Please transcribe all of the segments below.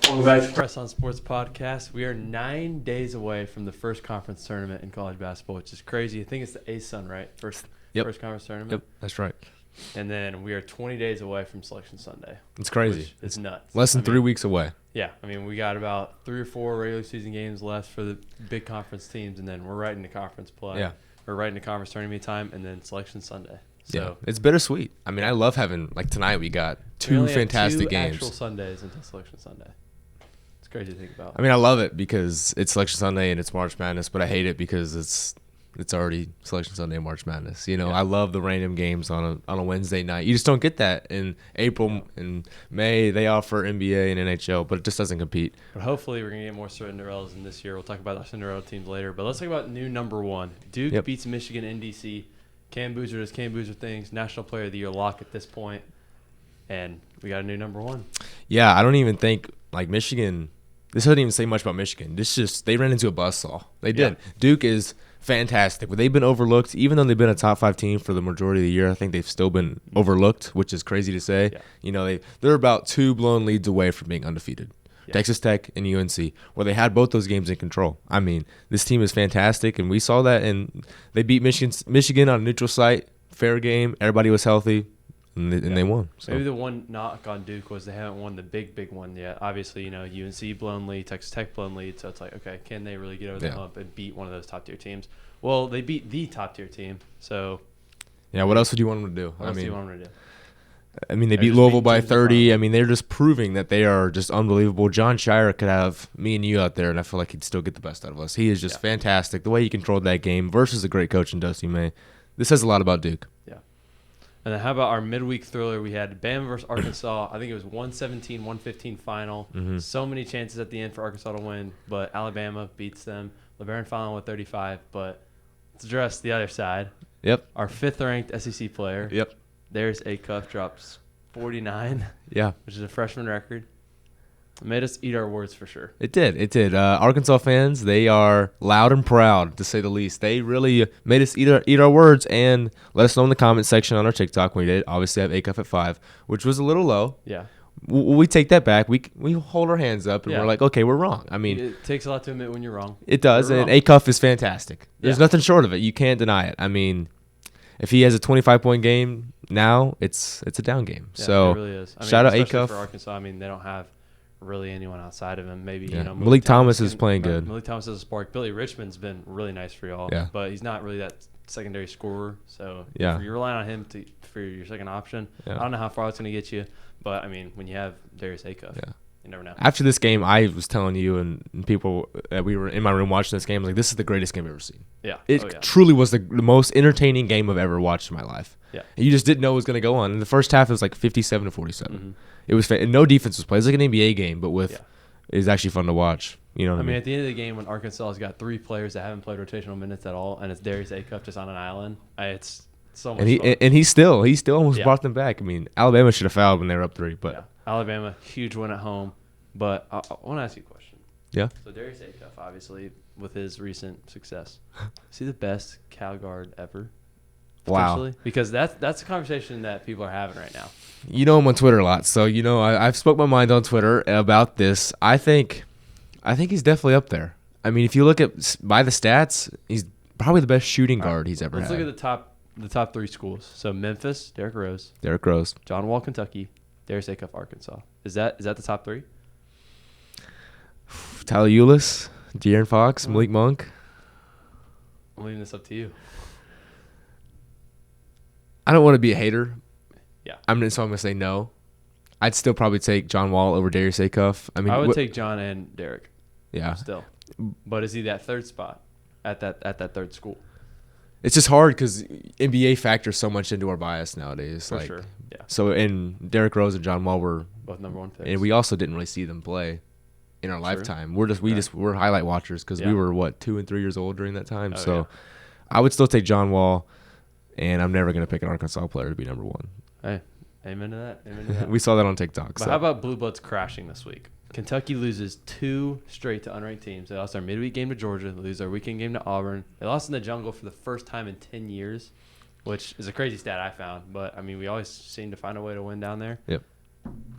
Welcome back to Press on Sports Podcast. We are 9 days away from the first conference tournament in college basketball, which is crazy. I think it's the ASUN, right? First conference tournament. Yep, that's right. And then we are 20 days away from Selection Sunday. It's crazy. It's nuts. Less than 3 weeks away. Yeah, I mean, we got about 3 or 4 regular season games left for the big conference teams, and then we're right into conference play. Yeah. We're right into conference tournament time, and then Selection Sunday. So yeah, it's bittersweet. I mean, I love having, like tonight we got two fantastic games. Actual Sundays until Selection Sunday. It's crazy to think about. I mean, I love it because it's Selection Sunday and it's March Madness, but I hate it because it's already Selection Sunday and March Madness. You know, I love the random games on a Wednesday night. You just don't get that in April and May. They offer NBA and NHL, but it just doesn't compete. But hopefully we're going to get more Cinderellas in this year. We'll talk about our Cinderella teams later. But let's talk about new number one. Duke beats Michigan in D.C. Cam Boozer does Cam Boozer things. National Player of the Year lock at this point. And we got a new number one. Yeah, I don't even think, like, Michigan – this doesn't even say much about Michigan. This just – they ran into a buzzsaw. They did. Yeah. Duke is fantastic. But they've been overlooked. Even though they've been a top 5 team for the majority of the year, I think they've still been overlooked, which is crazy to say. Yeah. You know, they're about 2 blown leads away from being undefeated. Yeah. Texas Tech and UNC, where they had both those games in control. I mean, this team is fantastic, and we saw that. And they beat Michigan on a neutral site, fair game. Everybody was healthy. And they won. So. Maybe the one knock on Duke was they haven't won the big one yet. Obviously, you know, UNC blown lead, Texas Tech blown lead. So it's like, okay, can they really get over the hump and beat one of those top-tier teams? Well, they beat the top-tier team. So, yeah, what else would you want them to do? What else do you want them to do? I mean, they beat Louisville by 30. I mean, they're just proving that they are just unbelievable. John Shire could have me and you out there, and I feel like he'd still get the best out of us. He is just fantastic. The way he controlled that game versus a great coach in Dusty May. This says a lot about Duke. Yeah. And then how about our midweek thriller? We had Bama versus Arkansas. I think it was 117-115 final. Mm-hmm. So many chances at the end for Arkansas to win, but Alabama beats them. LeBaron Fallon with 35, but let's address the other side. Yep. Our 5th-ranked SEC player. Yep. There's Acuff, drops 49. Yeah. Which is a freshman record. It made us eat our words for sure. It did. Arkansas fans, they are loud and proud, to say the least. They really made us eat our words, and let us know in the comment section on our TikTok when we did. Obviously, I have Acuff at 5, which was a little low. Yeah. We take that back. We hold our hands up, and we're like, okay, we're wrong. I mean, it takes a lot to admit when you're wrong. It does, and Acuff is fantastic. There's nothing short of it. You can't deny it. I mean, if he has a 25-point game now, it's a down game. Yeah, so it really is. I mean, shout out Acuff. For Arkansas, I mean, they don't have really anyone outside of him. Maybe Malik Thomas is playing good. Malik Thomas is a spark. Billy Richmond's been really nice for y'all, but he's not really that secondary scorer. So if you're relying on him for your second option, I don't know how far it's going to get you. But I mean, when you have Darius Acuff, you never know. After this game, I was telling you and people that we were in my room watching this game, like, this is the greatest game I've ever seen. Yeah, it truly was the most entertaining game I've ever watched in my life. Yeah, and you just didn't know what was going to go on. In the first half, it was like 57-47. Mm-hmm. It was no defense was played. It was like an NBA game, but with it was actually fun to watch. You know what I mean? At the end of the game, when Arkansas has got 3 players that haven't played rotational minutes at all, and it's Darius Acuff just on an island, it's so much fun. And he still almost brought them back. I mean, Alabama should have fouled when they were up 3, but Alabama, huge win at home. But I want to ask you a question. Yeah. So Darius Acuff, obviously, with his recent success, is he the best Cal guard ever? Wow. Because that's a conversation that people are having right now. You know I'm on Twitter a lot, so you know I've spoke my mind on Twitter about this. I think he's definitely up there. I mean, if you look at by the stats, he's probably the best shooting guard he's ever had. Let's look at the top 3 schools. So Memphis, Derrick Rose. John Wall, Kentucky. Darius Acuff, Arkansas. Is that the top 3? Tyler Ulis, De'Aaron Fox, Malik Monk. I'm leaving this up to you. I don't want to be a hater. Yeah. So I'm going to say no. I'd still probably take John Wall over Darius Acuff. I mean, I would take John and Derrick. Yeah. Still. But is he that 3rd spot at that 3rd school? It's just hard because NBA factors so much into our bias nowadays. For sure. Yeah. So, and Derrick Rose and John Wall were both number 1 picks. And we also didn't really see them play in our lifetime. We're highlight watchers because we were 2 and 3 years old during that time. I would still take John Wall, and I'm never going to pick an Arkansas player to be number 1. Hey, amen to that. We saw that on TikTok. But how about Blue Bloods crashing this week? Kentucky loses 2 straight to unranked teams. They lost their midweek game to Georgia. They lose their weekend game to Auburn. They lost in the jungle for the first time in 10 years, which is a crazy stat I found. But, I mean, we always seem to find a way to win down there. Yep.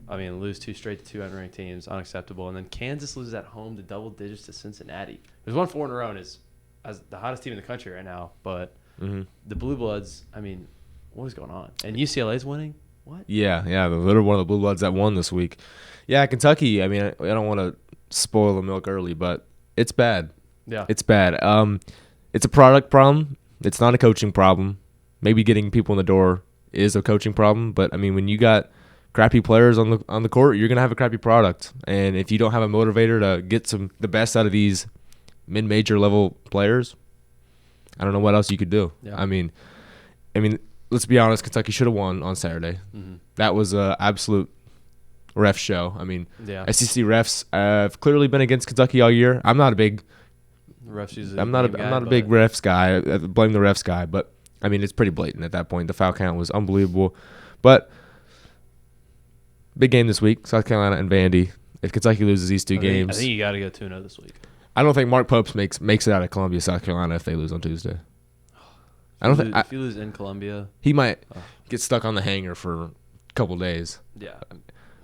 I mean, lose 2 straight to 2 unranked teams, unacceptable. And then Kansas loses at home to double digits to Cincinnati. There's 1-4 in a row and is as the hottest team in the country right now. But the Blue Bloods, I mean, what is going on? And UCLA's winning? What? Yeah. They're one of the Blue Bloods that won this week. Yeah, Kentucky, I mean, I don't want to spoil the milk early, but it's bad. Yeah. It's bad. It's a product problem. It's not a coaching problem. Maybe getting people in the door is a coaching problem, but I mean, when you got crappy players on the court, you're gonna have a crappy product. And if you don't have a motivator to get the best out of these mid-major level players, I don't know what else you could do. Yeah. I mean, let's be honest. Kentucky should have won on Saturday. That was an absolute ref show. I mean, SEC refs have clearly been against Kentucky all year. I'm not a big I'm not a big refs guy. I blame the refs guy, but I mean, it's pretty blatant at that point. The foul count was unbelievable. But big game this week, South Carolina and Vandy. If Kentucky loses these two games, I think you got to go 2-0 this week. I don't think Mark Popes makes it out of Columbia, South Carolina if they lose on Tuesday. If you lose in Columbia, he might get stuck on the hanger for a couple days. Yeah.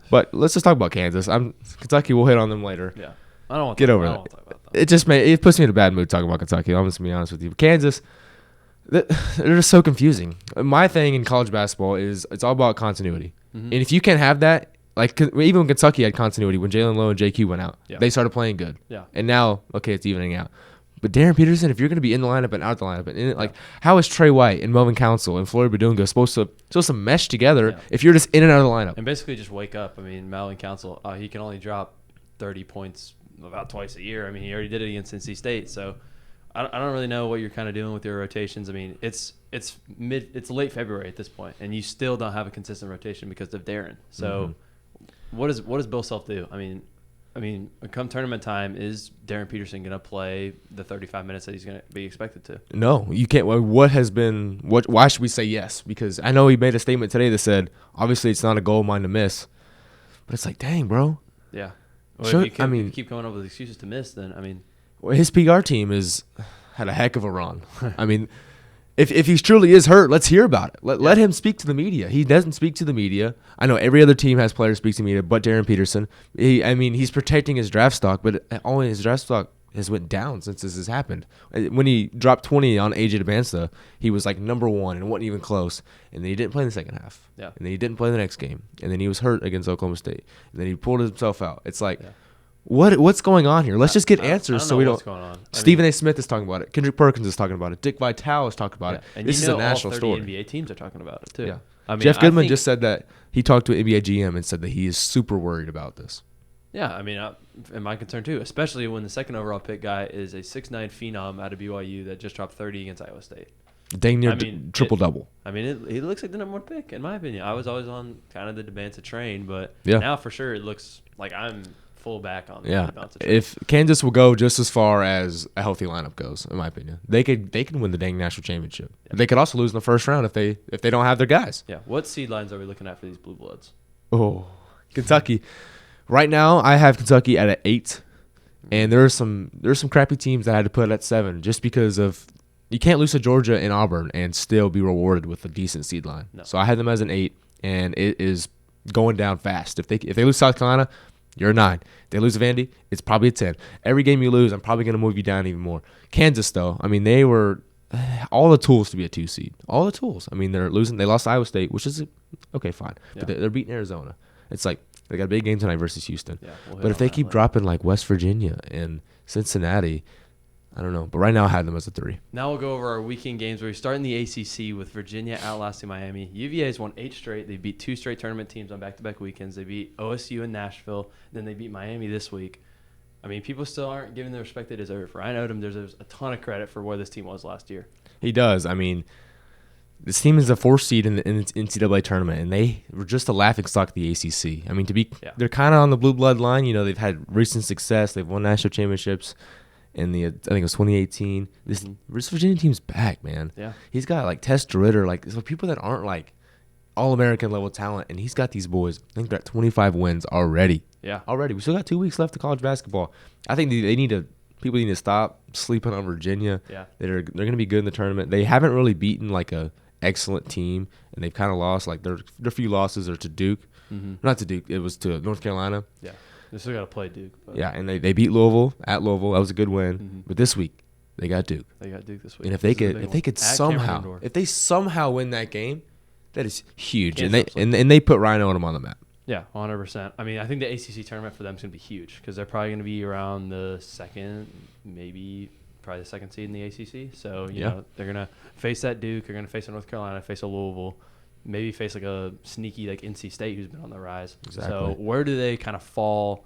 But let's just talk about Kansas. Kentucky. We'll hit on them later. Yeah. I don't want to get over that. It puts me in a bad mood talking about Kentucky. I'm just gonna be honest with you. Kansas, they're just so confusing. My thing in college basketball is it's all about continuity, and if you can't have that. Like, even when Kentucky had continuity, when Jalen Lowe and JQ went out, they started playing good. Yeah. And now, okay, it's evening out. But Darren Peterson, if you're going to be in the lineup and out the lineup, and how is Trey White and Melvin Council and Floyd Badunga supposed to mesh together if you're just in and out of the lineup? And basically just wake up. I mean, Melvin Council, he can only drop 30 points about twice a year. I mean, he already did it against NC State. So I don't really know what you're kind of doing with your rotations. I mean, it's late February at this point, and you still don't have a consistent rotation because of Darren. So. What does Bill Self do? I mean, come tournament time, is Darren Peterson going to play the 35 minutes that he's going to be expected to? No, you can't. Why should we say yes? Because I know he made a statement today that said, obviously it's not a goal of mine to miss, but it's like, dang, bro. Yeah. Well, if you keep coming up with excuses to miss, then his PR team had a heck of a run. I mean. If he truly is hurt, let's hear about it. Let him speak to the media. He doesn't speak to the media. I know every other team has players speak to the media, but Darren Peterson. He's protecting his draft stock, but only his draft stock has went down since this has happened. When he dropped 20 on AJ DeBansta, he was like number 1 and wasn't even close. And then he didn't play in the second half. Yeah. And then he didn't play the next game. And then he was hurt against Oklahoma State. And then he pulled himself out. It's like. Yeah. What's going on here? Let's just get answers so we don't. What's going on. Stephen A. Smith is talking about it. Kendrick Perkins is talking about it. Dick Vitale is talking about it. And this is a national all 30 story. NBA teams are talking about it too. Yeah. Jeff Goodman just said that he talked to an NBA GM and said that he is super worried about this. Yeah, I mean, and my concern too, especially when the second overall pick guy is a 6'9" phenom out of BYU that just dropped 30 against Iowa State. Dang near triple-double. I mean, he looks like the number 1 pick, in my opinion. I was always on kind of the DeBansta train, but now for sure it looks like I'm full back on. Yeah, if Kansas will go just as far as a healthy lineup goes, in my opinion, they can win the dang national championship. Yeah. They could also lose in the first round if they don't have their guys. Yeah. What seed lines are we looking at for these Blue Bloods? Oh, Kentucky. Right now, I have Kentucky at an 8, and there's some crappy teams that I had to put at 7 just because of you can't lose to Georgia and Auburn and still be rewarded with a decent seed line. No. So I had them as an 8, and it is going down fast. If they lose South Carolina, you're a 9. If they lose to Vandy, it's probably a 10. Every game you lose, I'm probably going to move you down even more. Kansas, though, I mean, they were all the tools to be a 2 seed. All the tools. I mean, they're losing. They lost to Iowa State, which is okay, fine. Yeah. But they're beating Arizona. It's like they got a big game tonight versus Houston. Yeah, but if they keep dropping like West Virginia and Cincinnati, I don't know. But right now I have them as a 3. Now we'll go over our weekend games where we start in the ACC with Virginia outlasting Miami. UVA has won 8 straight. They beat 2 straight tournament teams on back-to-back weekends. They beat OSU in Nashville. Then they beat Miami this week. I mean, people still aren't giving the respect they deserve. Ryan Odom deserves a ton of credit for where this team was last year. He does. I mean, this team is a 4th seed in the NCAA tournament, and they were just a laughingstock of the ACC. I mean, they're kind of on the blue blood line. You know, they've had recent success. They've won national championships. I think it was 2018. This Virginia team's back, man. Yeah, he's got like Tess Ritter, like so people that aren't like all-American level talent, and he's got these boys. I think they're at 25 wins already. Yeah, already. We still got 2 weeks left of college basketball. I think people need to stop sleeping on Virginia. Yeah, they're going to be good in the tournament. They haven't really beaten like a excellent team, and they've kind of lost. Like their few losses are to Duke Not to Duke. It was to North Carolina. Yeah. They still got to play Duke. But. Yeah, and they beat Louisville at Louisville. That was a good win. But this week, they got Duke. They got Duke this week. And if they could somehow win that game, that is huge. And they put Ryan Odom on the map. Yeah, 100%. I mean, I think the ACC tournament for them is going to be huge because they're probably going to be around the second, probably the second seed in the ACC. So, you know, they're going to face that Duke. They're going to face a North Carolina, face a Louisville, maybe face like a sneaky like NC State who's been on the rise. Exactly. So where do they kind of fall,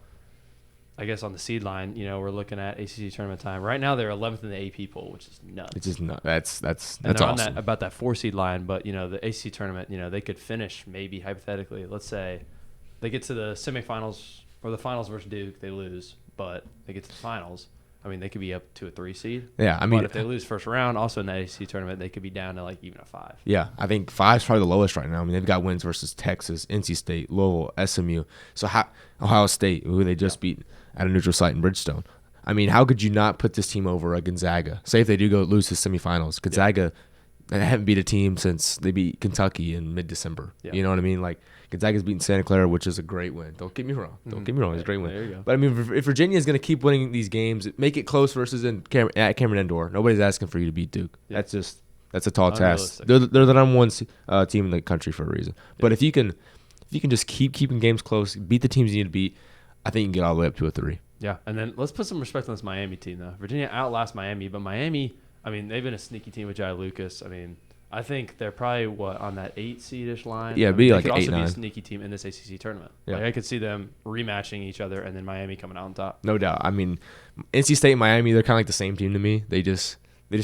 I guess, on the seed line? You know, we're looking at ACC tournament time. Right now they're 11th in the AP poll, which is nuts. It's just nuts. That's and they're awesome. On about that 4 seed line, but, you know, the ACC tournament, you know, they could finish maybe hypothetically, let's say, they get to the semifinals or the finals versus Duke, they lose, but they get to the finals. I mean, they could be up to a 3 seed. Yeah, I mean, but if they lose first round, also in the ACC tournament, they could be down to like even a 5. Yeah, I think 5 is probably the lowest right now. I mean, they've got wins versus Texas, NC State, Louisville, SMU, Ohio State, who they just beat at a neutral site in Bridgestone. I mean, how could you not put this team over a Gonzaga? Say if they do go lose to semifinals, Gonzaga they haven't beat a team since they beat Kentucky in mid-December. Yeah. You know what I mean? Like, Gonzaga's beating Santa Clara, which is a great win. Don't get me wrong. It's a great win. There you go. But, I mean, if Virginia is going to keep winning these games, make it close versus at Cameron Indoor. Nobody's asking for you to beat Duke. Yeah. That's a tall task. They're the number 1 team in the country for a reason. Yeah. But if you can just keep keeping games close, beat the teams you need to beat, I think you can get all the way up to a 3. Yeah, and then let's put some respect on this Miami team, though. Virginia outlasts Miami, but Miami, I mean, they've been a sneaky team with Jai Lucas. I mean, I think they're probably, on that 8 seedish line? Yeah, be like an 8-9. They could also be a sneaky team in this ACC tournament. Yeah. Like, I could see them rematching each other and then Miami coming out on top. No doubt. I mean, NC State and Miami, they're kind of like the same team to me. They just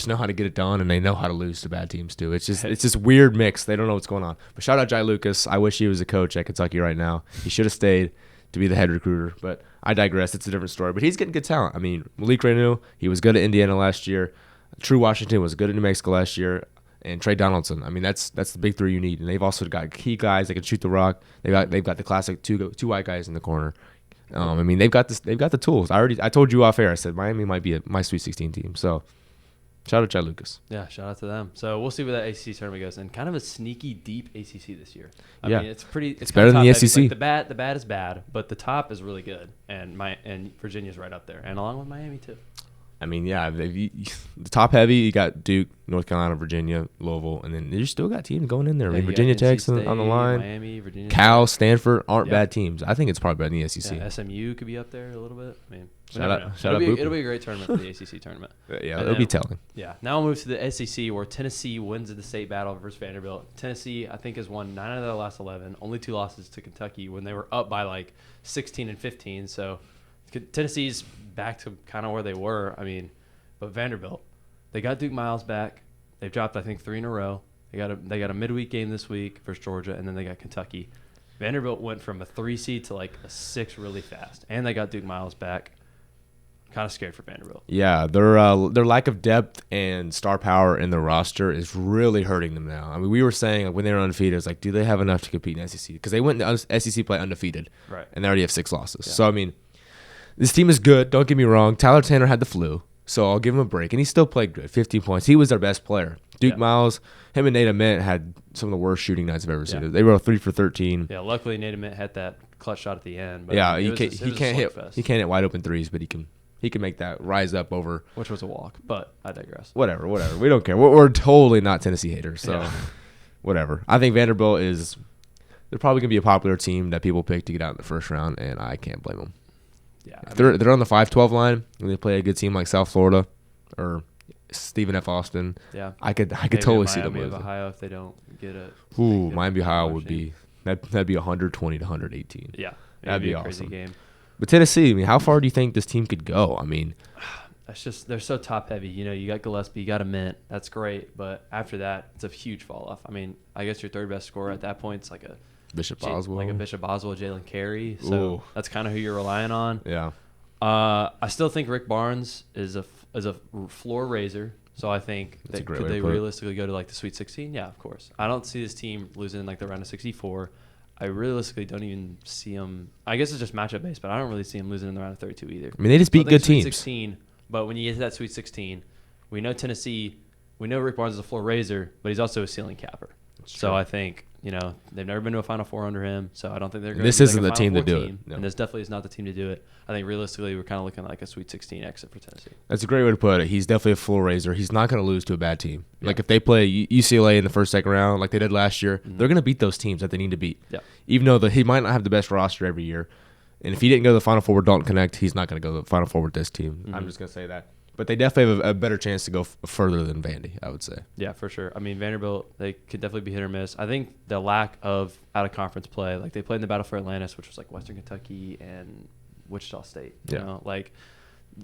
know how to get it done, and they know how to lose to bad teams, too. It's just weird mix. They don't know what's going on. But shout out Jai Lucas. I wish he was a coach at Kentucky right now. He should have stayed to be the head recruiter, but I digress. It's a different story. But he's getting good talent. I mean, Malik Reneau, he was good at Indiana last year. True Washington was good at New Mexico last year. And Trey Donaldson. I mean, that's the big 3 you need. And they've also got key guys that can shoot the rock. They've got the classic two white guys in the corner. I mean, they've got the tools. I told you off air. I said Miami might be my Sweet 16 team. So shout out to Jai Lucas. Yeah, shout out to them. So we'll see where that ACC tournament goes. And kind of a sneaky deep ACC this year. I mean, it's better than the SEC. Like the bad is bad, but the top is really good. And Virginia's right up there, and along with Miami too. I mean, yeah, the top heavy, you got Duke, North Carolina, Virginia, Louisville, and then you still got teams going in there. I mean, Virginia Tech's on the line. Miami, Virginia Cal, Stanford aren't bad teams. I think it's probably better than the SEC. Yeah, SMU could be up there a little bit. I mean, it'll be a great tournament for the ACC tournament. Yeah, it'll be telling. Yeah. Now we'll move to the SEC where Tennessee wins the state battle versus Vanderbilt. Tennessee, I think, has won 9 out of their last 11. Only 2 losses to Kentucky when they were up by like 16 and 15. So Tennessee's back to kind of where they were. I mean, but Vanderbilt, they got Duke Miles back. They've dropped, I think, 3 in a row. They got a midweek game this week versus Georgia, and then they got Kentucky. Vanderbilt went from a 3 seed to like a 6 really fast, and they got Duke Miles back. Kind of scared for Vanderbilt. Yeah, their lack of depth and star power in the roster is really hurting them now. I mean, we were saying like, when they were undefeated, it's like, do they have enough to compete in SEC? Because they went to SEC play undefeated, right? And they already have 6 losses. Yeah. So I mean, this team is good. Don't get me wrong. Tyler Tanner had the flu, so I'll give him a break, and he still played good. 15 points. He was their best player. Duke Miles, him and Nate Ament had some of the worst shooting nights I've ever seen. They were 3 for 13. Yeah, luckily Nate Ament had that clutch shot at the end. But yeah, he can't hit wide open threes, but he can make that rise up over. Which was a walk, but I digress. Whatever. We don't care. We're totally not Tennessee haters, so whatever. I think Vanderbilt they're probably going to be a popular team that people pick to get out in the first round, and I can't blame them. Yeah, they're on the 5-12 line, and they play a good team like South Florida or Stephen F. Austin. Yeah, I could totally see them. Miami of Ohio if they don't get it. Miami of Ohio would be that'd be 120 to 118. Yeah, that'd be a awesome. crazy game. But Tennessee, I mean, how far do you think this team could go? I mean, that's just they're so top heavy. You know, you got Gillespie, you got Ament. That's great, but after that, it's a huge fall off. I mean, I guess your third best scorer at that point is like a Bishop Boswell, Jalen Carey. So that's kind of who you're relying on. Yeah. I still think Rick Barnes is a floor raiser. So I think could they realistically go to like the Sweet 16? Yeah, of course. I don't see this team losing in like the round of 64. I realistically don't even see them. I guess it's just matchup based, but I don't really see them losing in the round of 32 either. I mean, they just beat good Sweet teams. 16, but when you get to that Sweet 16, we know Tennessee. We know Rick Barnes is a floor raiser, but he's also a ceiling capper. So I think they've never been to a Final Four under him, so I don't think they're going to This be isn't like a the Final team to Four do team, it. No. and this definitely is not the team to do it. I think realistically, we're kind of looking like a Sweet 16 exit for Tennessee. That's a great way to put it. He's definitely a floor raiser. He's not going to lose to a bad team. Yeah. Like if they play UCLA in the first, second round, like they did last year, Mm-hmm. they're going to beat those teams that they need to beat. Yeah. Even though he might not have the best roster every year, and if he didn't go to the Final Four with Dalton Connect, he's not going to go to the Final Four with this team. Mm-hmm. I'm just going to say that. But they definitely have a better chance to go further than Vandy, I would say. Yeah, for sure. I mean, Vanderbilt, they could definitely be hit or miss. I think the lack of out-of-conference play, like they played in the Battle for Atlantis, which was like Western Kentucky and Wichita State. You know, like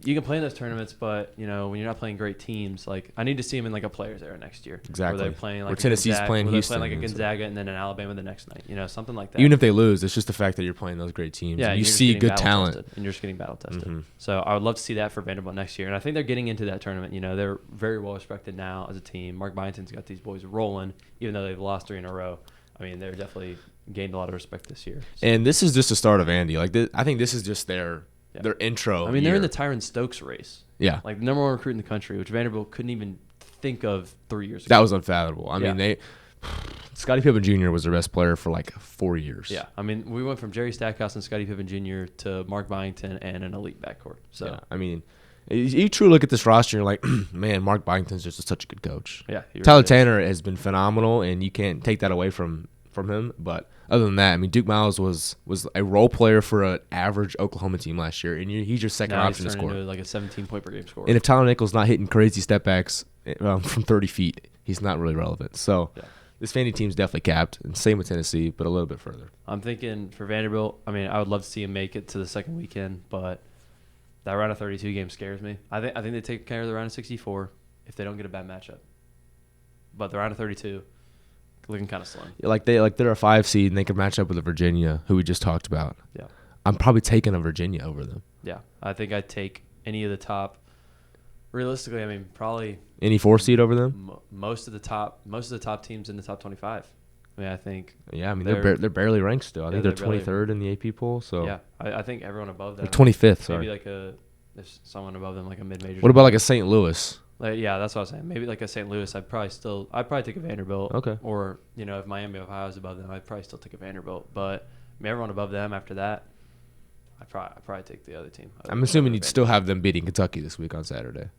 you can play in those tournaments, but when you're not playing great teams, like I need to see them in like a Players Era next year. Exactly. Where they're playing like Where Tennessee's playing Houston. They're playing like a Gonzaga and then an Alabama the next night. Something like that. Even if they lose, it's just the fact that you're playing those great teams. Yeah, you see good talent. And you're just getting battle tested. Mm-hmm. So I would love to see that for Vanderbilt next year. And I think they're getting into that tournament. They're very well respected now as a team. Mark Byington's got these boys rolling, even though they've lost 3 in a row. I mean, they're definitely gained a lot of respect this year. So. And this is just the start of Andy. Like I think this is just their intro. I mean, they're in the Tyron Stokes race. Yeah. Like the number 1 recruit in the country, which Vanderbilt couldn't even think of 3 years ago. That was unfathomable. I mean, Scottie Pippen Jr. was their best player for like 4 years. Yeah. I mean, we went from Jerry Stackhouse and Scottie Pippen Jr. to Mark Byington and an elite backcourt. So, yeah, I mean, you truly look at this roster and you're like, man, Mark Byington's just such a good coach. Yeah. Tyler Tanner has been phenomenal, and you can't take that away from him. But other than that, I mean, Duke Miles was a role player for an average Oklahoma team last year, and he's your second option to score. Into like a 17-point per game score. And if Tyler Nichols not hitting crazy step backs from 30 feet, he's not really relevant. So this Vandy team's definitely capped, and same with Tennessee, but a little bit further. I'm thinking for Vanderbilt, I mean, I would love to see him make it to the second weekend, but that round of 32 game scares me. I think they take care of the round of 64 if they don't get a bad matchup. But the round of 32, looking kind of slim. They're a 5 seed and they could match up with a Virginia, who we just talked about. Yeah, I'm probably taking a Virginia over them. Yeah, I think I'd take any of the top. Realistically, I mean, probably any 4 seed over them. Most of the top teams in the top 25. I mean, I think. Yeah, I mean they're barely ranked still. I think they're 23rd in the AP poll. So yeah, I think everyone above them. 25th. Sorry. Maybe there's someone above them like a mid-major. What about like a St. Louis? Yeah, that's what I was saying. Maybe like a St. Louis, I'd probably take a Vanderbilt. Okay. Or if Miami, Ohio is above them, I'd probably still take a Vanderbilt. But I mean, everyone above them after that, I'd probably take the other team. I'm assuming you'd still have them beating Kentucky this week on Saturday.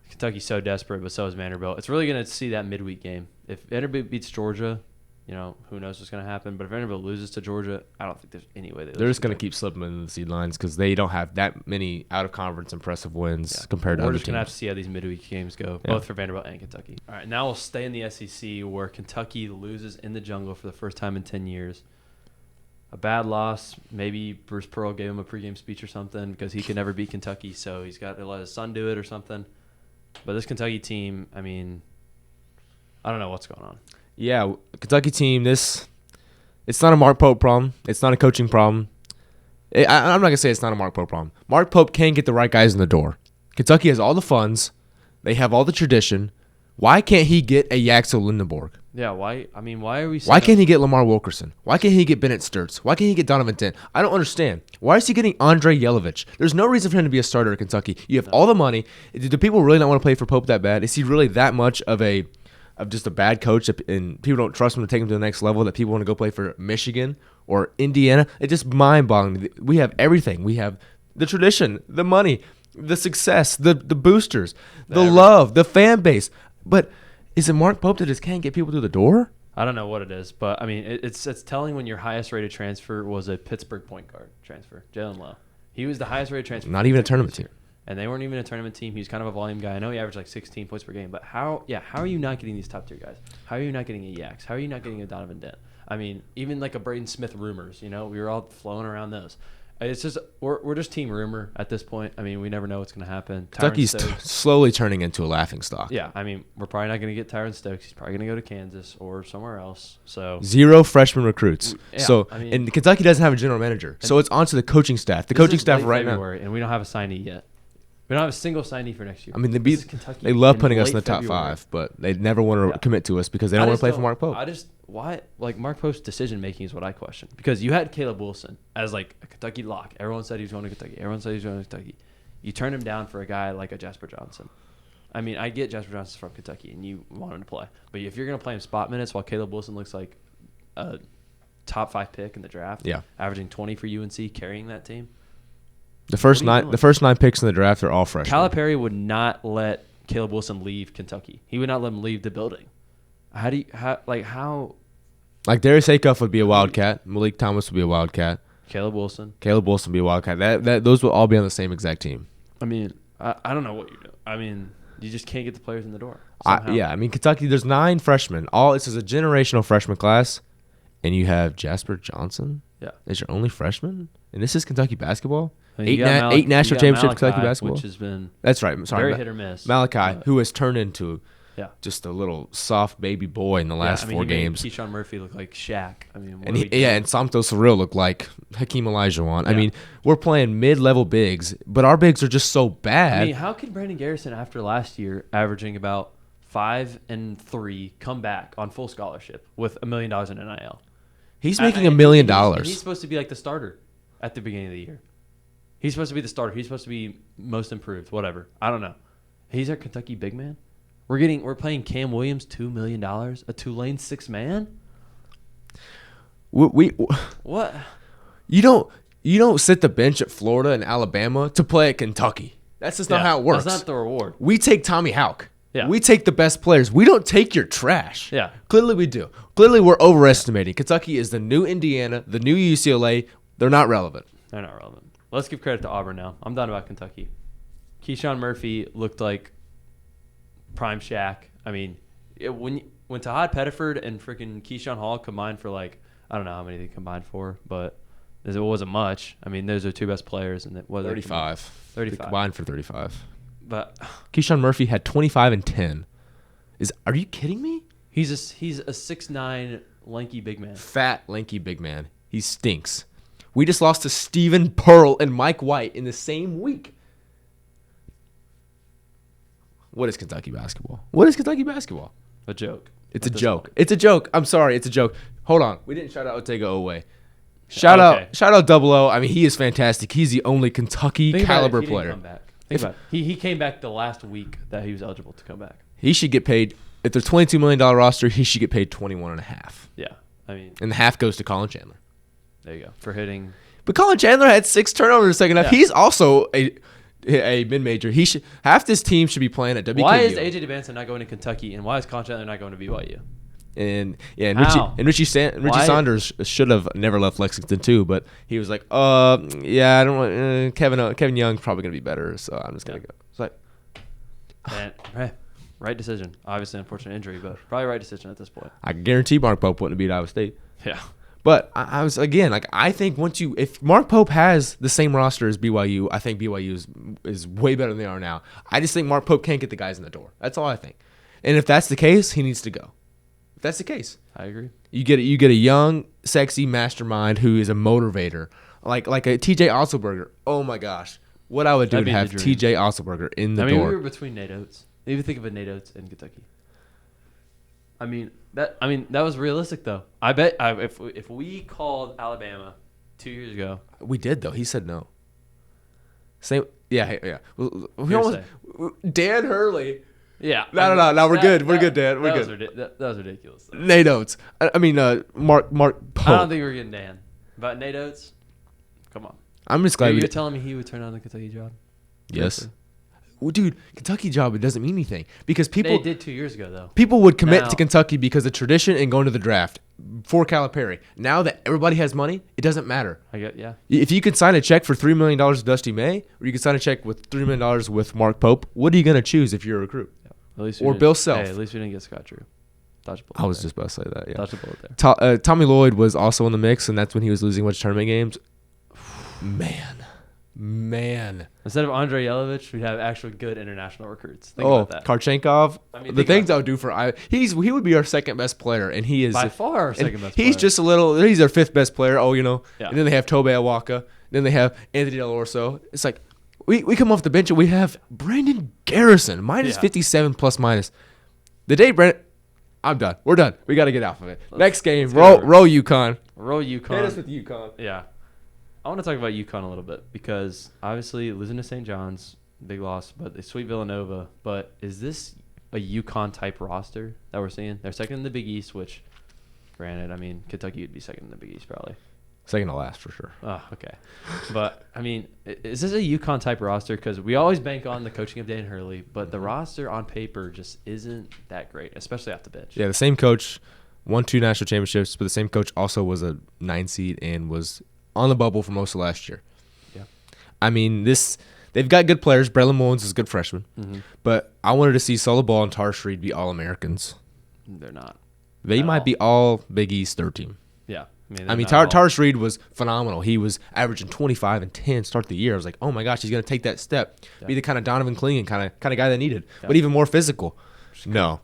Kentucky's so desperate, but so is Vanderbilt. It's really going to see that midweek game. If Vanderbilt beats Georgia, who knows what's going to happen. But if Vanderbilt loses to Georgia, I don't think there's any way they're just going to keep slipping into the seed lines because they don't have that many out-of-conference impressive wins compared to other teams. We're just going to have to see how these midweek games go, both for Vanderbilt and Kentucky. All right, now we'll stay in the SEC where Kentucky loses in the jungle for the first time in 10 years. A bad loss. Maybe Bruce Pearl gave him a pregame speech or something because he could never beat Kentucky, so he's got to let his son do it or something. But this Kentucky team, I mean, I don't know what's going on. Yeah, Kentucky team, it's not a Mark Pope problem. It's not a coaching problem. I'm not going to say it's not a Mark Pope problem. Mark Pope can get the right guys in the door. Kentucky has all the funds. They have all the tradition. Why can't he get a Yaxel Lindenborg? Yeah, why? I mean, why are we? Why can't he get Lamar Wilkerson? Why can't he get Bennett Sturts? Why can't he get Donovan Dent? I don't understand. Why is he getting Andre Yelovich? There's no reason for him to be a starter at Kentucky. You have all the money. Do people really not want to play for Pope that bad? Is he really that much of just a bad coach, and people don't trust him to take him to the next level, that people want to go play for Michigan or Indiana? It's just mind-boggling. We have everything. We have the tradition, the money, the success, the boosters, the love, the fan base. But is it Mark Pope that just can't get people through the door? I don't know what it is, but I mean, it's telling when your highest rated transfer was a Pittsburgh point guard transfer, Jalen Lowe. He was the highest rated transfer. Not even a tournament team. And they weren't even a tournament team. He was kind of a volume guy. I know he averaged like 16 points per game, but how are you not getting these top tier guys? How are you not getting a Yax? How are you not getting a Donovan Dent? I mean, even like a Braden Smith rumors, we were all flowing around those. It's just we're just team rumor at this point. I mean, we never know what's going to happen. Kentucky's slowly turning into a laughingstock. Yeah, I mean, we're probably not going to get Tyron Stokes. He's probably going to go to Kansas or somewhere else. So 0 freshman recruits. Yeah, so I mean, and Kentucky doesn't have a general manager. So it's onto the coaching staff. The coaching staff right February, and we don't have a signee yet. We don't have a single signee for next year. I mean, they love putting us in the top 5, but they never want to commit to us because they don't want to play for Mark Pope. Why? Like, Mark Pope's decision making is what I question. Because you had Caleb Wilson as like a Kentucky lock. Everyone said he was going to Kentucky. You turned him down for a guy like a Jasper Johnson. I mean, I get Jasper Johnson's from Kentucky, and you want him to play. But if you're going to play him spot minutes while Caleb Wilson looks like a top 5 pick in the draft, averaging 20 for UNC, carrying that team. The first 9 picks in the draft are all freshmen. Calipari would not let Caleb Wilson leave Kentucky. He would not let him leave the building. How? Like Darius Acuff would be a Wildcat. Malik Thomas would be a Wildcat. Caleb Wilson would be a Wildcat. Those will all be on the same exact team. I mean, I don't know what you do. I mean, you just can't get the players in the door. I mean, Kentucky, there's 9 freshmen. This is a generational freshman class, and you have Jasper Johnson. Yeah, as your only freshman, and this is Kentucky basketball. I mean, 8 national championships Kentucky basketball, which has been that's right. Sorry, very hit or miss. Malachi, who has turned into Yeah. Just a little soft baby boy in the last 4 games. Keyshawn Murphy looked like Shaq. I mean, and Santos Surreal looked like Hakeem Olajuwon. Yeah. I mean, we're playing mid-level bigs, but our bigs are just so bad. I mean, how can Brandon Garrison, after last year, averaging about 5 and 3, come back on full scholarship with $1 million in NIL? He's making $1 million. He's supposed to be like the starter at the beginning of the year. He's supposed to be the starter. He's supposed to be most improved, whatever. I don't know. He's our Kentucky big man. We're playing Cam Williams $2 million, a Tulane 6-man. What? You don't sit the bench at Florida and Alabama to play at Kentucky. That's just not how it works. That's not the reward. We take Tommy Houck. Yeah. We take the best players. We don't take your trash. Yeah. Clearly we do. Clearly we're overestimating. Kentucky is the new Indiana, the new UCLA. They're not relevant. They're not relevant. Let's give credit to Auburn now. I'm done about Kentucky. Keyshawn Murphy looked like prime Shaq. I mean, when Tahad Pettiford and freaking Keyshawn Hall combined for I don't know how many they combined for, but it wasn't much. I mean, those are 2 best players. And 35. 35. They combined for 35. But Keyshawn Murphy had 25 and 10. Are you kidding me? He's a 6'9" lanky big man. Fat, lanky big man. He stinks. We just lost to Stephen Pearl and Mike White in the same week. What is Kentucky basketball? A joke. It's a joke. It's a joke. I'm sorry. It's a joke. Hold on. We didn't shout out Otega Oweh. Shout out Double O. I mean, he is fantastic. He's the only Kentucky caliber player. Think about it. He came back the last week that he was eligible to come back. He should get paid. If there's $22 million roster, he should get paid $21.5. Yeah. I mean, and the half goes to Colin Chandler. There you go. For hitting. But Colin Chandler had 6 turnovers in the second half. He's also a mid-major. Half this team should be playing at WKU. Why is AJ DeBanson not going to Kentucky, and why is Colin Chandler not going to BYU? And Richie Saunders should have never left Lexington too, but he was like, I don't want Kevin Young's probably gonna be better, so I'm just gonna go. It's like, right decision. Obviously, unfortunate injury, but probably right decision at this point. I guarantee Mark Pope wouldn't have beat Iowa State. Yeah. But I was again I think if Mark Pope has the same roster as BYU, I think BYU is way better than they are now. I just think Mark Pope can't get the guys in the door. That's all I think. And if that's the case, he needs to go. If that's the case, I agree. You get a young, sexy mastermind who is a motivator, like a TJ Otzelberger. Oh my gosh, what I would do to have TJ Otzelberger in the door. We were between Nate Oates. Maybe think of a Nate Oates in Kentucky. I mean that was realistic though. I bet if we called Alabama 2 years ago, we did though. He said no. Same, yeah. Dan Hurley. Yeah. No. We're good. We're good, Dan. We're good. That was ridiculous. Though. Nate Oates. I mean, Mark Pope. I don't think we're getting Dan. But Nate Oates, come on. I'm just glad you're telling me he would turn down the Kentucky job. Yes. Well, dude, Kentucky job, it doesn't mean anything because people. They did 2 years ago though. People would commit to Kentucky because of tradition and going to the draft for Calipari. Now that everybody has money, it doesn't matter. If you could sign a check for $3 million with Dusty May, or you could sign a check with $3 million with Mark Pope, what are you gonna choose if you're a recruit? At least or Bill Self. Hey, at least we didn't get Scott Drew. I was just about to say that. Yeah. Dodge a bullet there. Tommy Lloyd was also in the mix, and that's when he was losing a bunch of tournament games. Man. Instead of Andrei Yelovich, we'd have actual good international recruits. Think about that. Karchenkov. I mean, the things I would do for he would be our second best player, and he is by far our second best player. He's just he's our 5th best player. And then they have Tobe Awaka. Then they have Anthony Del Orso. It's like we come off the bench and we have Brandon Garrison minus 57 plus minus. The day Brandon, I'm done. We're done. We got to get off of it. Next game, roll UConn. Roll UConn. Hit us with UConn. Yeah. I want to talk about UConn a little bit because obviously losing to St. John's big loss, but they sweep Villanova. But is this a UConn type roster that we're seeing? They're second in the Big East, which, granted, I mean, Kentucky would be second in the Big East probably. Second to last for sure. Oh, okay. But, I mean, is this a UConn type roster? Because we always bank on the coaching of Dan Hurley, but the roster on paper just isn't that great, especially off the bench. Yeah, the same coach won 2 national championships, but the same coach also was a 9 seed and was on the bubble for most of last year. Yeah. I mean, they've got good players. Braylon Mullins is a good freshman. Mm-hmm. But I wanted to see Solo Ball and Tarsh Reed be All-Americans. They're not. They might be all Big East third team. Yeah. Tarsh Reed was phenomenal. He was averaging 25 and 10 start the year. I was like, oh my gosh, he's going to take that step, be the kind of Donovan Clingan kind of guy they needed, but even more physical. No.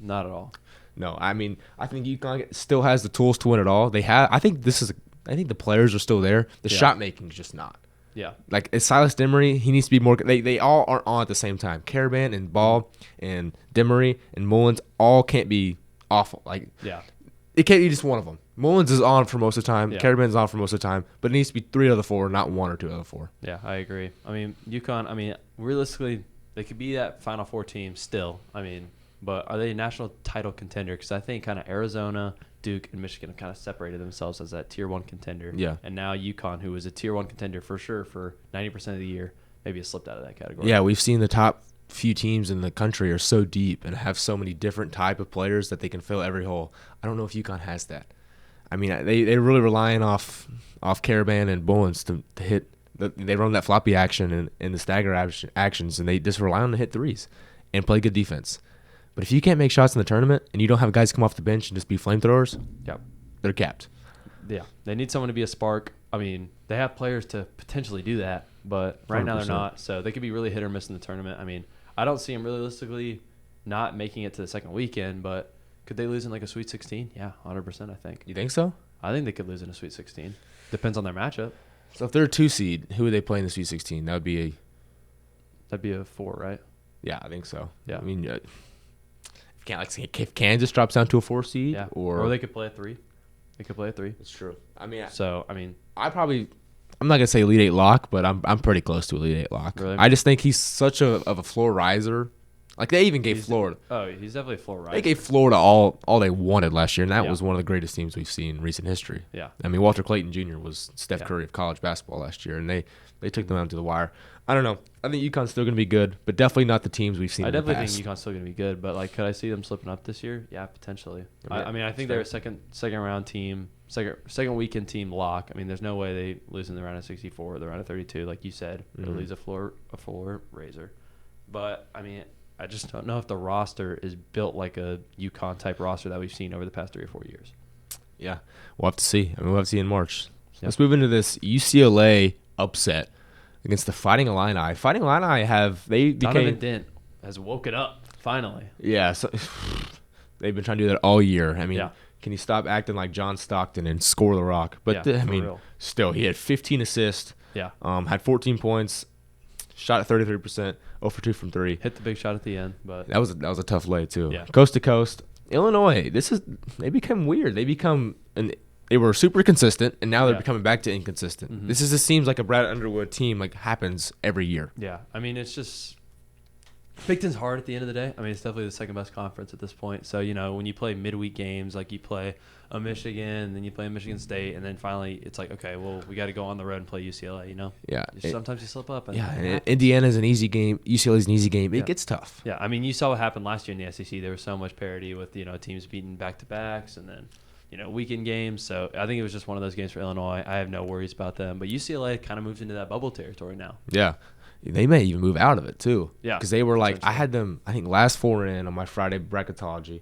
Not at all. No, I mean, I think UConn still has the tools to win it all. They have. I think the players are still there. The shot making is just not. Yeah. Like it's Silas Demery, he needs to be more. They all aren't on at the same time. Caravan and Ball and Demery and Mullins all can't be awful. Like it can't be just one of them. Mullins is on for most of the time. Yeah. Caravan's on for most of the time, but it needs to be 3 out of the 4, not 1 or 2 out of the 4. Yeah, I agree. I mean, UConn. I mean, realistically, they could be that Final Four team still. I mean, but are they a national title contender? Because I think kind of Arizona, Duke, and Michigan have kind of separated themselves as that Tier 1 contender. Yeah. And now UConn, who was a Tier 1 contender for sure for 90% of the year, maybe has slipped out of that category. Yeah, we've seen the top few teams in the country are so deep and have so many different type of players that they can fill every hole. I don't know if UConn has that. I mean, they're really relying off Caravan and Mullins to hit. They run that floppy action and the stagger actions, and they just rely on to hit threes and play good defense. But if you can't make shots in the tournament and you don't have guys come off the bench and just be flamethrowers, they're capped. Yeah, they need someone to be a spark. I mean, they have players to potentially do that, but right 100%. Now they're not. So they could be really hit or miss in the tournament. I mean, I don't see them realistically not making it to the second weekend, but could they lose in like a Sweet 16? Yeah, 100%, I think. You think so? I think they could lose in a Sweet 16. Depends on their matchup. So if they're a 2 seed, who would they play in the Sweet 16? That'd be a 4, right? Yeah, I think so. Yeah. I mean, if Kansas drops down to a 4 seed, or they could play a 3. They could play a 3. That's true. I mean, I'm not gonna say Elite 8 lock, but I'm pretty close to Elite 8 lock. Really? I just think he's such of a floor riser. Like they even gave Florida. He's definitely a floor riser. They gave Florida all they wanted last year, and that was one of the greatest teams we've seen in recent history. Yeah. I mean, Walter Clayton Jr. was Steph Curry of college basketball last year, and they took them out to the wire. I don't know. I think UConn's still going to be good, but definitely not the teams we've seen in the past. I definitely think UConn's still going to be good, but like, could I see them slipping up this year? Yeah, potentially. I mean, I think they're a second round team, second weekend team lock. I mean, there's no way they lose in the round of 64 or the round of 32, like you said. They'll lose a floor raiser. But I mean, I just don't know if the roster is built like a UConn type roster that we've seen over the past 3 or 4 years. Yeah, we'll have to see. I mean, we'll have to see in March. Yep. Let's move into this UCLA upset against the Fighting Illini. Fighting Illini Donovan Dent has woken up finally. Yeah, so they've been trying to do that all year. I mean, can you stop acting like John Stockton and score the rock? But still, he had 15 assists. Yeah, had 14 points. Shot at 33%, 0 for 2 from 3. Hit the big shot at the end, but that was a tough lay too. Yeah. Coast to coast, Illinois. They become weird. They were super consistent, and now they're becoming back to inconsistent. Mm-hmm. This seems like a Brad Underwood team like happens every year. Yeah, I mean it's just Big Ten's hard at the end of the day. I mean it's definitely the second best conference at this point. So when you play midweek games, like you play a Michigan, then you play a Michigan State, and then finally it's like, okay, well we got to go on the road and play UCLA. Yeah. Sometimes you slip up. And Indiana's an easy game. UCLA's an easy game. It gets tough. Yeah, I mean you saw what happened last year in the SEC. There was so much parity with teams beating back to backs, and then weekend games. So I think it was just one of those games for Illinois. I have no worries about them. But UCLA kind of moves into that bubble territory now. Yeah. They may even move out of it, too. Yeah. Because they were like, I had them, I think, last 4 in on my Friday bracketology.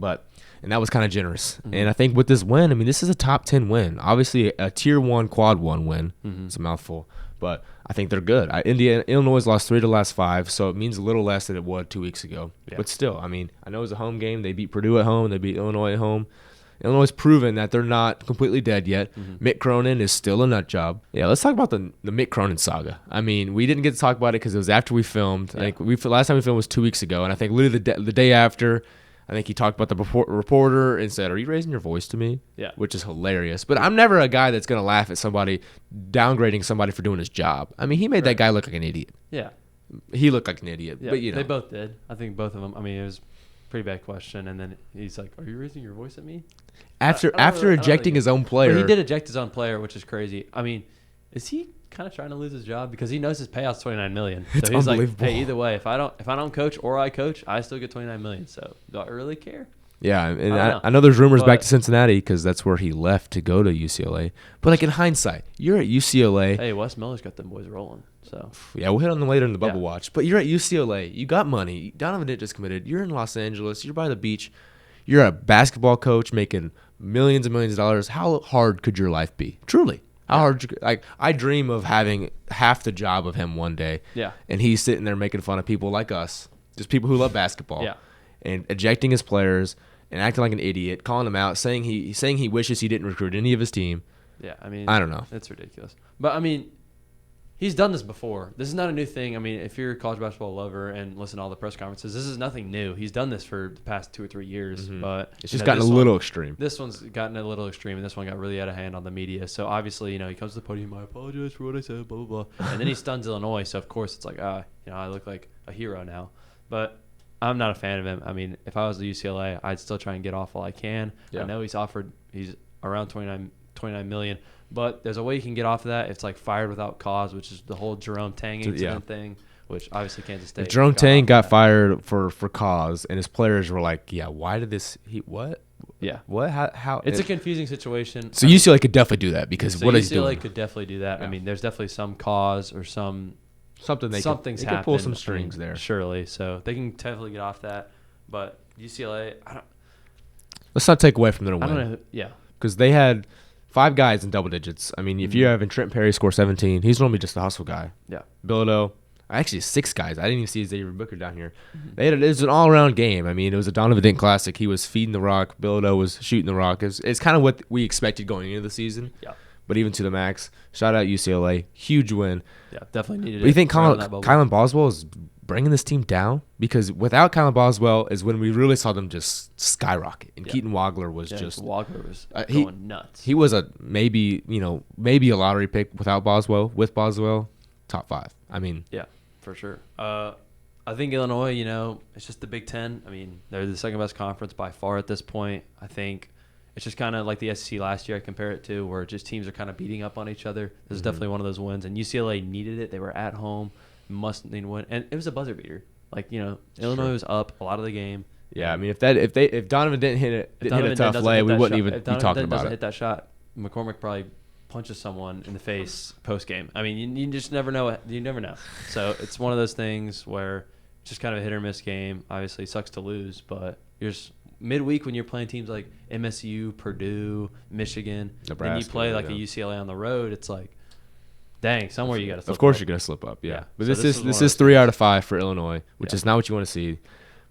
And that was kind of generous. Mm-hmm. And I think with this win, I mean, this is a top 10 win. Obviously, a Tier 1 Quad 1 win. Mm-hmm. It's a mouthful. But I think they're good. Illinois lost 3 to the last 5, so it means a little less than it would 2 weeks ago. Yeah. But still, I mean, I know it was a home game. They beat Purdue at home. They beat Illinois at home. Illinois has proven that they're not completely dead yet. Mm-hmm. Mick Cronin is still a nut job. Yeah, let's talk about the Mick Cronin saga. I mean, we didn't get to talk about it because it was after we filmed. Yeah. I think last time we filmed was 2 weeks ago, and I think literally the day after, I think he talked about the reporter and said, "Are you raising your voice to me?" Yeah, which is hilarious. But I'm never a guy that's gonna laugh at somebody downgrading somebody for doing his job. I mean, he made that guy look like an idiot. Yeah. He looked like an idiot. Yeah, but, you know. they both did. I think both of them. I mean, it was a pretty bad question. And then he's like, "Are you raising your voice at me?" After ejecting his own But player. he did eject his own player, which is crazy. I mean, is he kind of trying to lose his job because he knows his payout's $29 million? So It's he's unbelievable. like, "Hey, either way, if I don't coach or I coach, I still get $29 million. So do I really care?" Yeah, and I I know there's rumors back but- to Cincinnati because that's where he left to go to UCLA. But, like, in hindsight, you're at UCLA. Hey, Wes Miller's got them boys rolling. So Yeah, we'll hit on them later in the bubble Yeah. watch. But you're at UCLA. You got money. Donovan Dent just committed. You're in Los Angeles. You're by the beach. You're a basketball coach making millions and millions of dollars. How hard could your life be? Truly. How hard? Like, I dream of having half the job of him one day. yeah, And he's sitting there making fun of people like us, just people who love basketball. Yeah. And ejecting his players and acting like an idiot, calling them out, saying he wishes he didn't recruit any of his team. yeah. I mean, I don't know. It's ridiculous. But I mean, he's done this before. This is not a new thing. I mean, if you're a college basketball lover and listen to all the press conferences, this is nothing new. He's done this for the past 2 or 3 years. But It's just gotten a little extreme. This one's gotten a little extreme, and this one got really out of hand on the media. So obviously, he comes to the podium. I apologize for what I said. Blah blah blah. And then he stuns Illinois. So of course, it's like, I look like a hero now. But I'm not a fan of him. I mean, if I was at UCLA, I'd still try and get off while I can. Yeah. I know he's around 29 million, but there's a way you can get off of that. It's like fired without cause, which is the whole Jerome Tang incident thing, which obviously Kansas State. If Jerome Tang off got that. fired for cause, and his players were like, "Yeah, why did this? What? Yeah. What? How?" It's a confusing situation. So UCLA could definitely do that because So what he's UCLA doing, could definitely do that. Yeah. I mean, there's definitely some cause or something something's they happened. could pull some I strings mean, there. surely. So they can definitely get off that. But UCLA, Let's not take away from their I don't win know. Yeah. because they had 5 guys in double digits. I mean, if you're having Trent Perry score 17, he's normally just a hustle guy. Yeah. Bilodeau, actually 6 guys. I didn't even see Xavier Booker down here. It was an all-around game. I mean, it was a Donovan Dent classic. He was feeding the rock. Bilodeau was shooting the rock. It's kind of what we expected going into the season. Yeah. But even to the max. Shout out UCLA. Huge win. Yeah. Definitely needed But you it think around that bubble. Kylan Boswell is bringing this team down? Because without Kylan Boswell is when we really saw them just skyrocket. And Yeah. Keaton Wagler was Yeah, just Walker was he- going nuts. he was a maybe a lottery pick without Boswell. With Boswell, top 5. I mean, Yeah, for sure. I think Illinois, it's just the Big Ten. I mean, they're the second best conference by far at this point. I think it's just kind of like the SEC last year I compare it to, where just teams are kind of beating up on each other. This is definitely one of those wins. And UCLA needed it. They were at home, must need to win. And it was a buzzer beater. Like, Illinois was up a lot of the game. yeah. I mean, if Donovan didn't hit a tough lay, we wouldn't even be talking about doesn't it. hit that shot, McCormick probably punches someone in the face post game. I mean, you just never know. You never know. So it's one of those things where it's just kind of a hit or miss game. Obviously, it sucks to lose, but you're just midweek when you're playing teams like MSU, Purdue, Michigan, then you Nebraska, play like yeah. a UCLA on the road. It's like, dang, somewhere you got to. Of course, you're gonna slip up. Yeah, Yeah. but So this this is is one of this those is 3 things. out of 5 for Illinois, which Yeah. is not what you want to see.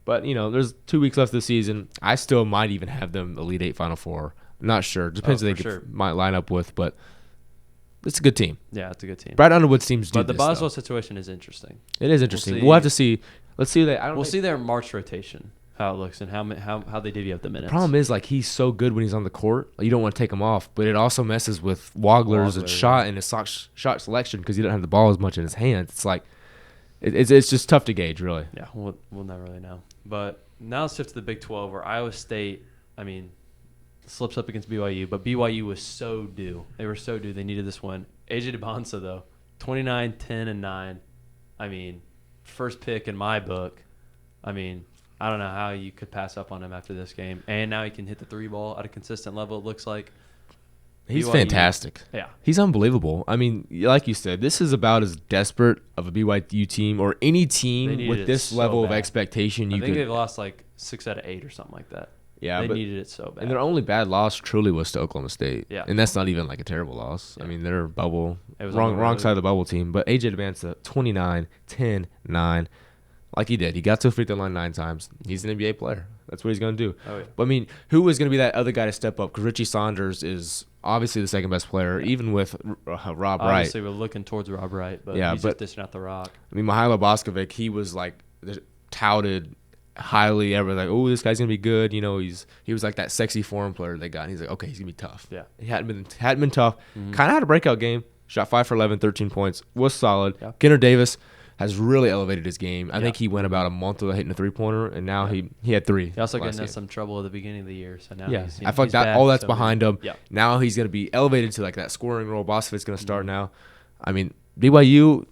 But there's 2 weeks left of the season. I still might even have them Elite 8, Final 4. Not sure. Depends who they for sure. might line up with, but it's a good team. Yeah, it's a good team. Brad Underwood's teams do But the this, though. Boswell situation is interesting. It is interesting. see. We'll have to see. Let's see that. We'll see their March rotation, how it looks, and how they divvy up the minutes. Problem is, like, he's so good when he's on the court. You don't want to take him off, but it also messes with Wagler's Wagler, shot and his shot selection because he doesn't have the ball as much in his hands. It's like it's just tough to gauge, really. Yeah, we'll never really know. But now let's shift to the Big 12, where Iowa State, slips up against BYU, but BYU was so due. They were so due. They needed this win. AJ DeBonsa, though, 29, 10, and 9. First pick in my book. I don't know how you could pass up on him after this game. And now he can hit the 3 ball at a consistent level, it looks like. He's BYU, fantastic. Yeah. He's unbelievable. I mean, like you said, this is about as desperate of a BYU team or any They team needed with it this so level of bad. expectation. I You think they've could, lost like 6 out of 8 or something like that. yeah, They but needed it so bad. and their only bad loss truly was to Oklahoma State. Yeah. And that's not even like a terrible loss. I Yeah. mean, they're bubble It was on the wrong road. side of the bubble team. But AJ DeBanza, 29, 10, 9. Like he did. He got to a free throw line 9 times. He's an NBA player. That's what he's going to do. Oh, yeah. But, I mean, who was going to be that other guy to step up? Because Richie Saunders is obviously the second best player, even with Rob Wright. Obviously, we're looking towards Rob Wright, but Yeah, he's but- just dishing out the rock. I mean, Mihailo Boskovic, he was like touted highly ever, like, oh, this guy's gonna be good. He was like that sexy foreign player they got. And he's like, okay, he's gonna be tough. Yeah. He hadn't been tough. Kind of had a breakout game. Shot 5 for 11, 13 points. Was solid. Yeah. Kenner Davis, has really elevated his game. I think he went about a month without hitting a 3-pointer, and now he had 3. He also got into some trouble at the beginning of the year, so now I feel like that all that's behind him. Yeah. Now he's going to be elevated to like that scoring role. Bostovic's going to start now. I mean, BYU,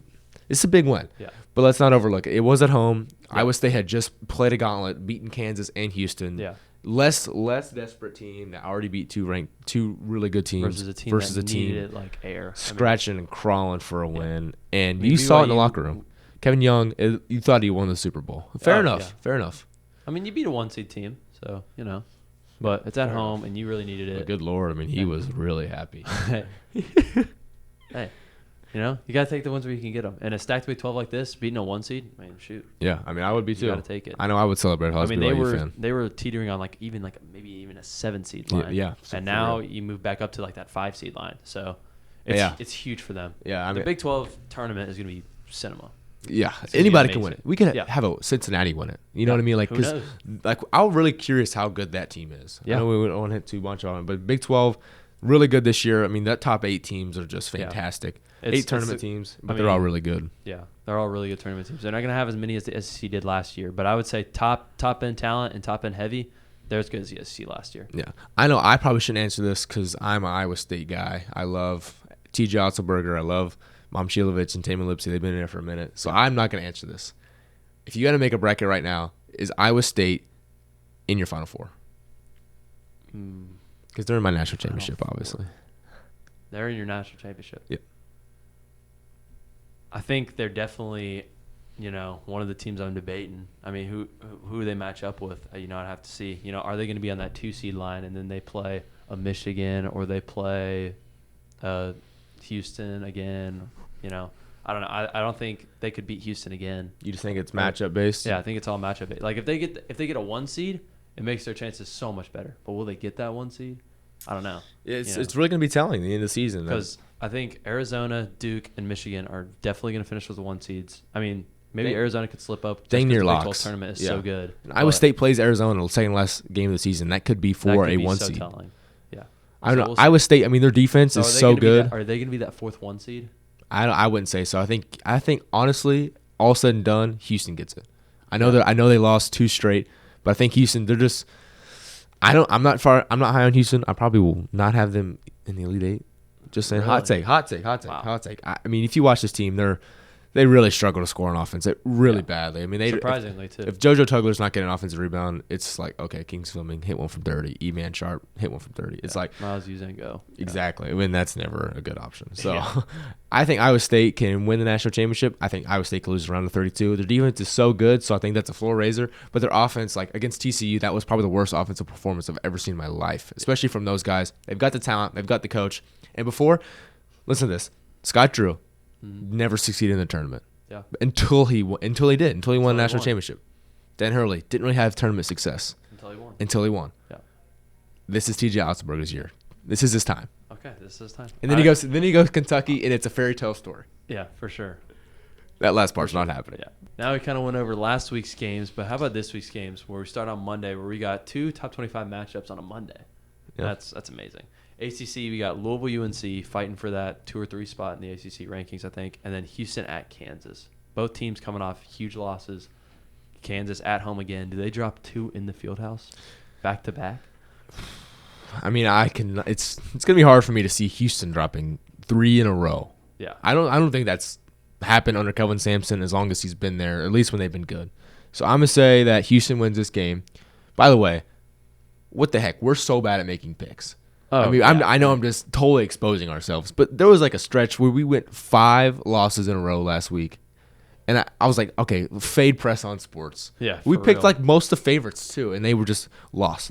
it's a big win. Yeah. But let's not overlook it. It was at home. Yeah. Iowa State had just played a gauntlet, beaten Kansas and Houston. Yeah. Less desperate team that already beat two really good teams versus a team that needed it like air. Scratching and crawling for a win. And you saw it in the locker room. Kevin Young, you thought he won the Super Bowl. Fair enough. I mean, you beat a 1-seed team, so, But it's at home, and you really needed it. But good Lord. I mean, he was really happy. Hey. You got to take the ones where you can get them. And a stacked Big 12 like this, beating a 1-seed, man, shoot. Yeah, I mean, I would be too. You got to take it. I know I would celebrate. I mean, they were teetering on maybe even a 7-seed line. Yeah. And now you move back up to like that 5-seed line. So it's huge for them. Yeah, the Big 12 tournament is going to be cinema. Yeah, anybody can win it. We could have a Cincinnati win it. You know what I mean? Like, who knows? Like, I'm really curious how good that team is. Yeah. I know we don't hit too much on it, but Big 12 really good this year. I mean, that top 8 teams are just fantastic. 8 tournament teams, but they're all really good. Yeah, they're all really good tournament teams. They're not going to have as many as the SEC did last year, but I would say top end talent and top end heavy, they're as good as the SEC last year. Yeah, I know. I probably shouldn't answer this because I'm an Iowa State guy. I love T.J. Otzelberger. I love Momcilovic and Taman Lipsy. They've been in there for a minute, so I'm not going to answer this. If you got to make a bracket right now, is Iowa State in your Final Four? Because they're in my national championship, obviously. They're in your national championship. Yep. I think they're definitely, one of the teams I'm debating. I mean, who they match up with, I'd have to see. Are they going to be on that 2-seed line and then they play a Michigan or they play Houston again? I don't know. I don't think they could beat Houston again. You just think it's matchup based? Yeah, I think it's all matchup based. Like if they get a 1 seed, it makes their chances so much better. But will they get that 1 seed? I don't know. It's really going to be telling the end of the season. Because I think Arizona, Duke, and Michigan are definitely going to finish with the 1 seeds. I mean, maybe Arizona could slip up. Dang near locks. The Big 12 tournament is so good. Iowa State plays Arizona the second last game of the season. That could be for a 1 seed. Telling. Yeah. I don't know. Iowa State, I mean, their defense is so good. Are they going to be that 4th 1 seed? I wouldn't say so. I think honestly, all said and done, Houston gets it. I know they lost 2 straight, but I think Houston, they're just I'm not high on Houston. I probably will not have them in the Elite 8. Just saying. Really? Hot take. Wow. Hot take. I mean, if you watch this team, they really struggle to score on offense. Really badly. I mean, surprisingly too. If JoJo Tugler's not getting an offensive rebound, it's like, okay, King's Fleming hit 1 from 30, E-Man Sharp hit 1 from 30. It's like Miles Uzengo. Exactly. I mean, that's never a good option. So I think Iowa State can win the national championship. I think Iowa State can lose around the 32. Their defense is so good, so I think that's a floor raiser. But their offense, like against TCU, that was probably the worst offensive performance I've ever seen in my life, especially from those guys. They've got the talent. They've got the coach. And before, listen to this. Scott Drew never succeeded in the tournament. Yeah. Until he won the national championship. Dan Hurley didn't really have tournament success. Until he won. Yeah. This is T.J. Otzelberger's year. This is his time. Okay, this is his time. And then he goes Kentucky, and it's a fairy tale story. Yeah, for sure. That last part's not happening. Yeah. Now we kind of went over last week's games, but how about this week's games where we start on Monday, where we got 2 top 25 matchups on a Monday. Yeah. That's amazing. ACC, we got Louisville UNC fighting for that 2 or 3 spot in the ACC rankings, I think, and then Houston at Kansas. Both teams coming off huge losses. Kansas at home again. Do they drop 2 in the Fieldhouse back to back? I mean, it's gonna be hard for me to see Houston dropping 3 in a row. Yeah, I don't think that's happened under Kelvin Sampson as long as he's been there, at least when they've been good. So I'm gonna say that Houston wins this game. By the way, what the heck? We're so bad at making picks. I mean, I know I'm just totally exposing ourselves, but there was like a stretch where we went 5 losses in a row last week. And I was like, okay, fade press on sports. Yeah, we picked real. like most of the favorites too, and they were just lost.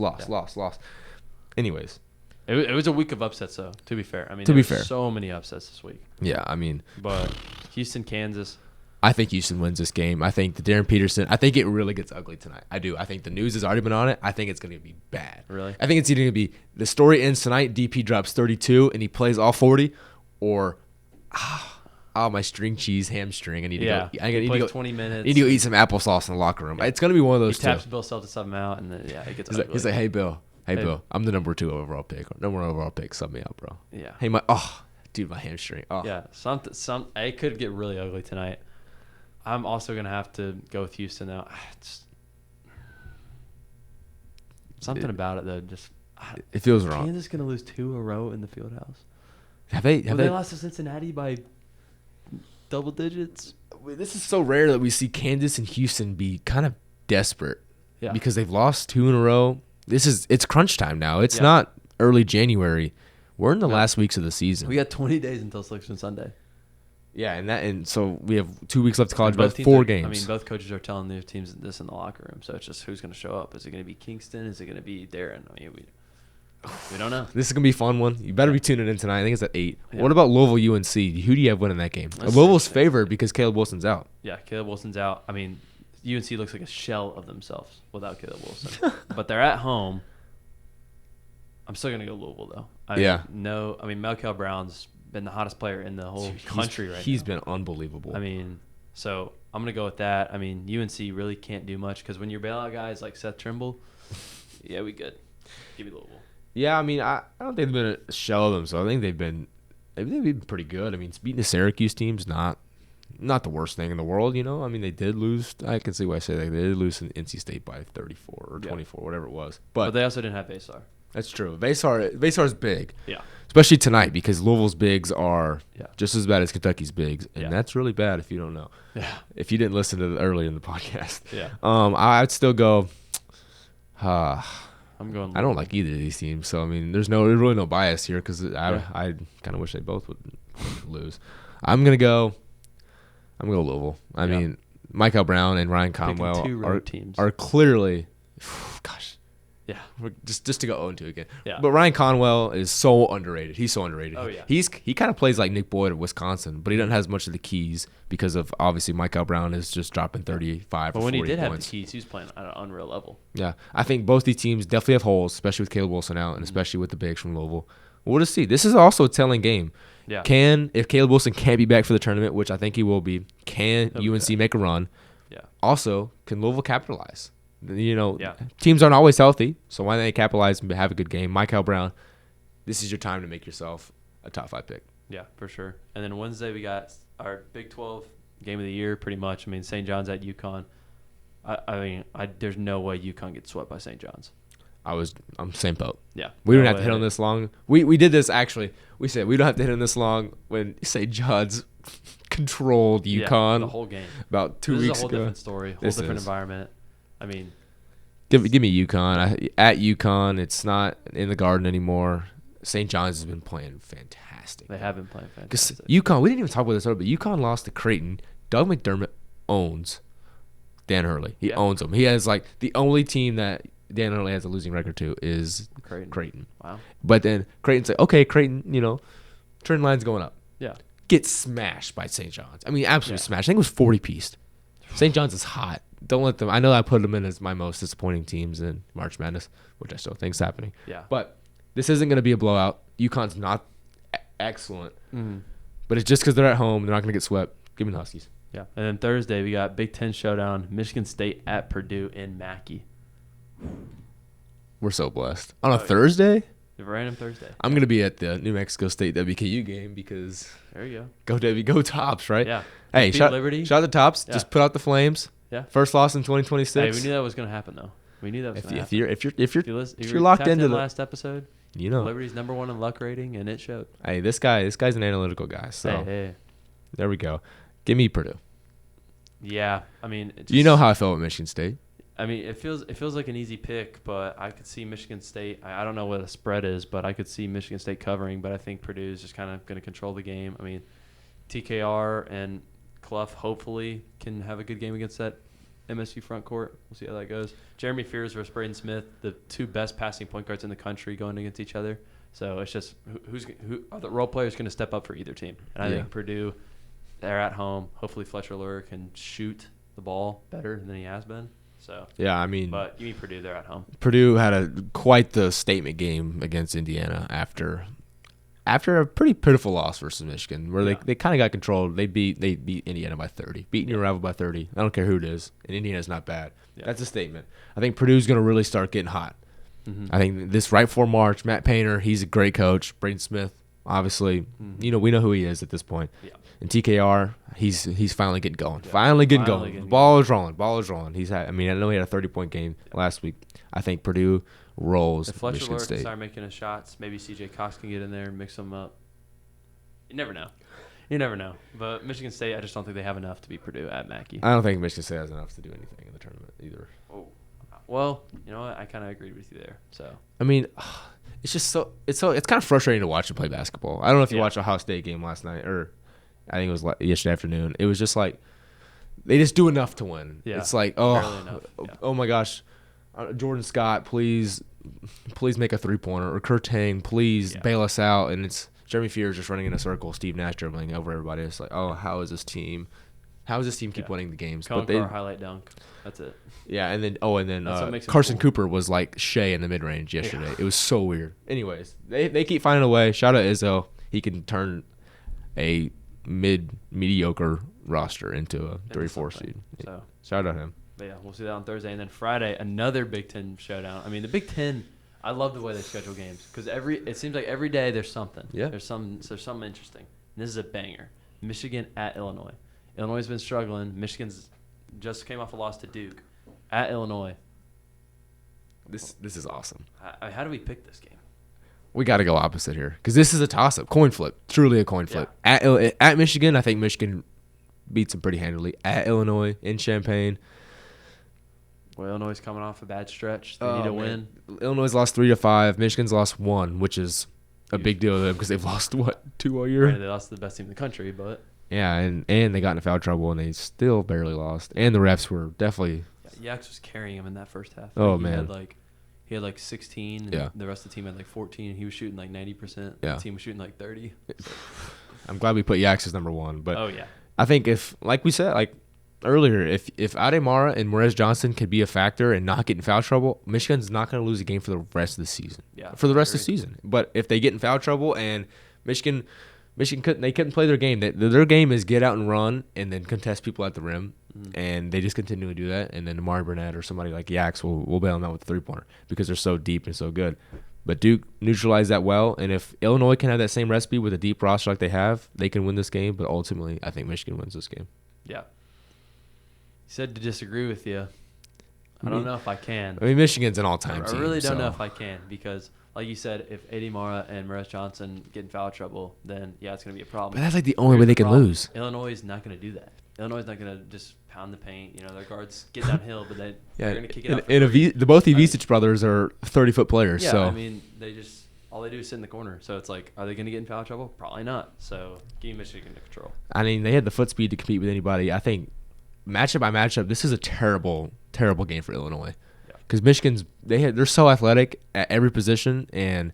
Anyways, it was a week of upsets, though. To be fair, I mean, so many upsets this week. Yeah, I mean, but Houston, Kansas. I think Houston wins this game. I think the Darren Peterson. I think it really gets ugly tonight. I do. I think the news has already been on it. I think it's going to be bad. Really? I think it's either going to be the story ends tonight. DP drops 32 and he plays all 40, or my string cheese hamstring. I need to go. I need to go 20 minutes. I need to go eat some applesauce in the locker room. It's going to be one of those. He taps Bill Self to sub him out, and then it gets ugly. He's like, hey Bill, I'm the number 2 overall pick. Number 1 overall pick. Sub me out, bro. Yeah. Hey, dude, my hamstring. Oh. Yeah. It could get really ugly tonight. I'm also going to have to go with Houston, though. Something about it, though. Just it feels wrong. Kansas going to lose 2 in a row in the Fieldhouse. Have they lost to Cincinnati by double digits? This is so rare that we see Kansas and Houston be kind of desperate. Yeah. Because they've lost 2 in a row. It's crunch time now. It's not early January. We're in the last weeks of the season. We got 20 days until Selection Sunday. Yeah, and so we have 2 weeks left to college, but 4 games. I mean, both coaches are telling their teams this in the locker room, so it's just who's going to show up. Is it going to be Kingston? Is it going to be Darren? I mean, we don't know. This is going to be a fun one. You better be tuning in tonight. I think it's at 8. Yeah. What about Louisville UNC? Who do you have winning that game? Louisville's favored because Caleb Wilson's out. Yeah, Caleb Wilson's out. I mean, UNC looks like a shell of themselves without Caleb Wilson. But they're at home. I'm still going to go Louisville, though. Mel Brown's been the hottest player in the whole country right now. He's been unbelievable. I mean, so I'm going to go with that. I mean, UNC really can't do much because when your bailout guys like Seth Trimble, yeah, we good. Give me Louisville. Yeah, I mean, I don't think they've been a shell of themselves. I think they've been pretty good. I mean, beating the Syracuse team's not the worst thing in the world, you know. I mean, they did lose. I can see why I say that. They did lose in NC State by 34 or 24, whatever it was. But they also didn't have Vasar. That's true. Vasar's big. Yeah. Especially tonight because Louisville's bigs are just as bad as Kentucky's bigs, and that's really bad if you don't know. Yeah. If you didn't listen to earlier in the podcast. Yeah. I'd still go. I'm going. I don't like either of these teams, so I mean, there's really no bias here because I kind of wish they both would lose. I'm gonna go Louisville. I mean, Michael Brown and Ryan Conwell are clearly, gosh, yeah, just to go 0-2 again. Yeah. But Ryan Conwell is so underrated. He's so underrated. Oh yeah. He kind of plays like Nick Boyd of Wisconsin, but he doesn't have as much of the keys because of obviously Michael Brown is just dropping 35 but or 40 points. But when he did have the keys, he was playing at an unreal level. Yeah, I think both these teams definitely have holes, especially with Caleb Wilson out and especially with the bigs from Louisville. We'll just see. This is also a telling game. Yeah. If Caleb Wilson can't be back for the tournament, which I think he will be, can UNC make a run? Yeah. Also, can Louisville capitalize? You know, teams aren't always healthy, so why don't they capitalize and have a good game? Michael Brown, this is your time to make yourself a top 5 pick. Yeah, for sure. And then Wednesday we got our Big 12 game of the year, pretty much. I mean, St. John's at UConn. There's no way UConn gets swept by St. John's. I'm same boat. Yeah. We don't have to hit on this long. We did this actually. We said we don't have to hit on this long when St. John's controlled UConn the whole game. About 2 weeks ago. This is a whole different story, whole different environment. I mean, give me UConn. At UConn, it's not in the Garden anymore. St. John's has been playing fantastic. They have been playing fantastic. Because UConn, we didn't even talk about this earlier, but UConn lost to Creighton. Doug McDermott owns Dan Hurley. He owns them. He has like the only team that Dan Hurley has a losing record to is Creighton. Wow. But then Creighton's like, okay, Creighton, you know, trend line's going up. Yeah. Get smashed by St. John's. I mean, absolutely smashed. I think it was 40-piece. St. John's is hot. Don't let them. I know I put them in as my most disappointing teams in March Madness, which I still think is happening. Yeah. But this isn't going to be a blowout. UConn's not excellent. But it's just because they're at home. They're not going to get swept. Give me the Huskies. Yeah. And then Thursday, we got Big Ten showdown, Michigan State at Purdue in Mackey. We're so blessed. On a Thursday? A random Thursday. I'm going to be at the New Mexico State WKU game because there you go Tops, right? Yeah. Hey, shout out to Tops. Yeah. Just put out the Flames. Yeah. First loss in 2026. Hey, we knew that was going to happen though. We knew that was going to happen. If you're locked into the last episode, you know Liberty's #1 in luck rating, and it showed. Hey, this guy's an analytical guy. So hey. There we go. Give me Purdue. Yeah, I mean, you know how I felt with Michigan State. I mean, it feels like an easy pick, but I could see Michigan State. I don't know what a spread is, but I could see Michigan State covering. But I think Purdue is just kind of going to control the game. I mean, TKR and Clough hopefully can have a good game against that MSU front court. We'll see how that goes. Jeremy Fears versus Braden Smith, the 2 best passing point guards in the country going against each other. So it's just who are the role players going to step up for either team. And I think Purdue, they're at home. Hopefully Fletcher Lurie can shoot the ball better than he has been. So yeah, I mean, but you mean Purdue, they're at home. Purdue had quite the statement game against Indiana after a pretty pitiful loss versus Michigan, where they kind of got controlled. They beat Indiana by 30, beating your rival by 30. I don't care who it is, and Indiana's not bad. Yeah. That's a statement. I think Purdue's going to really start getting hot. I think this right before March, Matt Painter, he's a great coach. Braden Smith, obviously, we know who he is at this point. Yeah. And TKR, he's finally getting going. Yeah, finally getting finally going. getting Ball is rolling. I know he had a 30-point game last week. I think Purdue rolls If Fletcher Michigan Lord can State. start making his shots, maybe CJ Cox can get in there and mix them up. You never know. You never know. But Michigan State, I just don't think they have enough to beat Purdue at Mackey. I don't think Michigan State has enough to do anything in the tournament either. Oh, well, you know what? I kind of agreed with you there. So I mean, it's just it's kind of frustrating to watch them play basketball. I don't know if you watched the Ohio State game last night, or I think it was yesterday afternoon. It was just like they just do enough to win. Yeah, it's like oh my gosh, Jordan Scott, please make a 3-pointer, or Kurtang, please bail us out. And it's Jeremy Fears just running in a circle, Steve Nash dribbling over everybody. It's like, oh, how is this team keep winning the games? Colin Carr highlight dunk. That's it. Yeah, and then makes him Carson cool. Cooper was like Shea in the mid range yesterday. Yeah. It was so weird. Anyways, they keep finding a way. Shout out Izzo. He can turn a mediocre roster into a 3-4 seed. So shout out him. But yeah, we'll see that on Thursday, and then Friday another Big Ten showdown. I mean, the Big Ten. I love the way they schedule games because it seems like every day there's something. Yeah. There's something interesting. And this is a banger. Michigan at Illinois. Illinois has been struggling. Michigan's just came off a loss to Duke at Illinois. This is awesome. How do we pick this game? We got to go opposite here because this is a toss-up, coin flip, truly a coin flip. Yeah. At Michigan, I think Michigan beats them pretty handily. At Illinois in Champaign. Well, Illinois is coming off a bad stretch. They need to win. Illinois lost 3-5. Michigan's lost 1, which is a big deal to them because they've lost 2 all year. They lost to the best team in the country, but yeah, and they got into foul trouble and they still barely lost. And the refs were definitely. Yax was carrying him in that first half. Oh man, he had 16. And the rest of the team had 14. And he was shooting 90%. Yeah, the team was shooting 30. So. I'm glad we put Yax as number 1, but I think if, like we said, earlier, if Ademara and Morez Johnson could be a factor and not get in foul trouble, Michigan's not going to lose a game for the rest of the season. Yeah, for the rest of the season. But if they get in foul trouble and Michigan couldn't play their game. Their game is get out and run and then contest people at the rim, and they just continue to do that. And then Amari Burnett or somebody like Yax will bail them out with a 3-pointer because they're so deep and so good. But Duke neutralized that well, and if Illinois can have that same recipe with a deep roster like they have, they can win this game. But ultimately, I think Michigan wins this game. Yeah. He said to disagree with you. I don't know if I can. I mean, Michigan's an all-time team. I really don't know if I can because, like you said, if Ademara and Morez Johnson get in foul trouble, then, it's going to be a problem. But that's the only way they can lose. Illinois is not going to do that. Illinois is not going to just pound the paint. Their guards get downhill, but they're going to kick it out. Both Ivicic brothers are 30-foot players. Yeah, so. I mean, all they do is sit in the corner. So it's like, are they going to get in foul trouble? Probably not. So give me Michigan to control. I mean, they had the foot speed to compete with anybody. I think matchup by matchup, this is a terrible, terrible game for Illinois. Because Michigan's they're so athletic at every position, and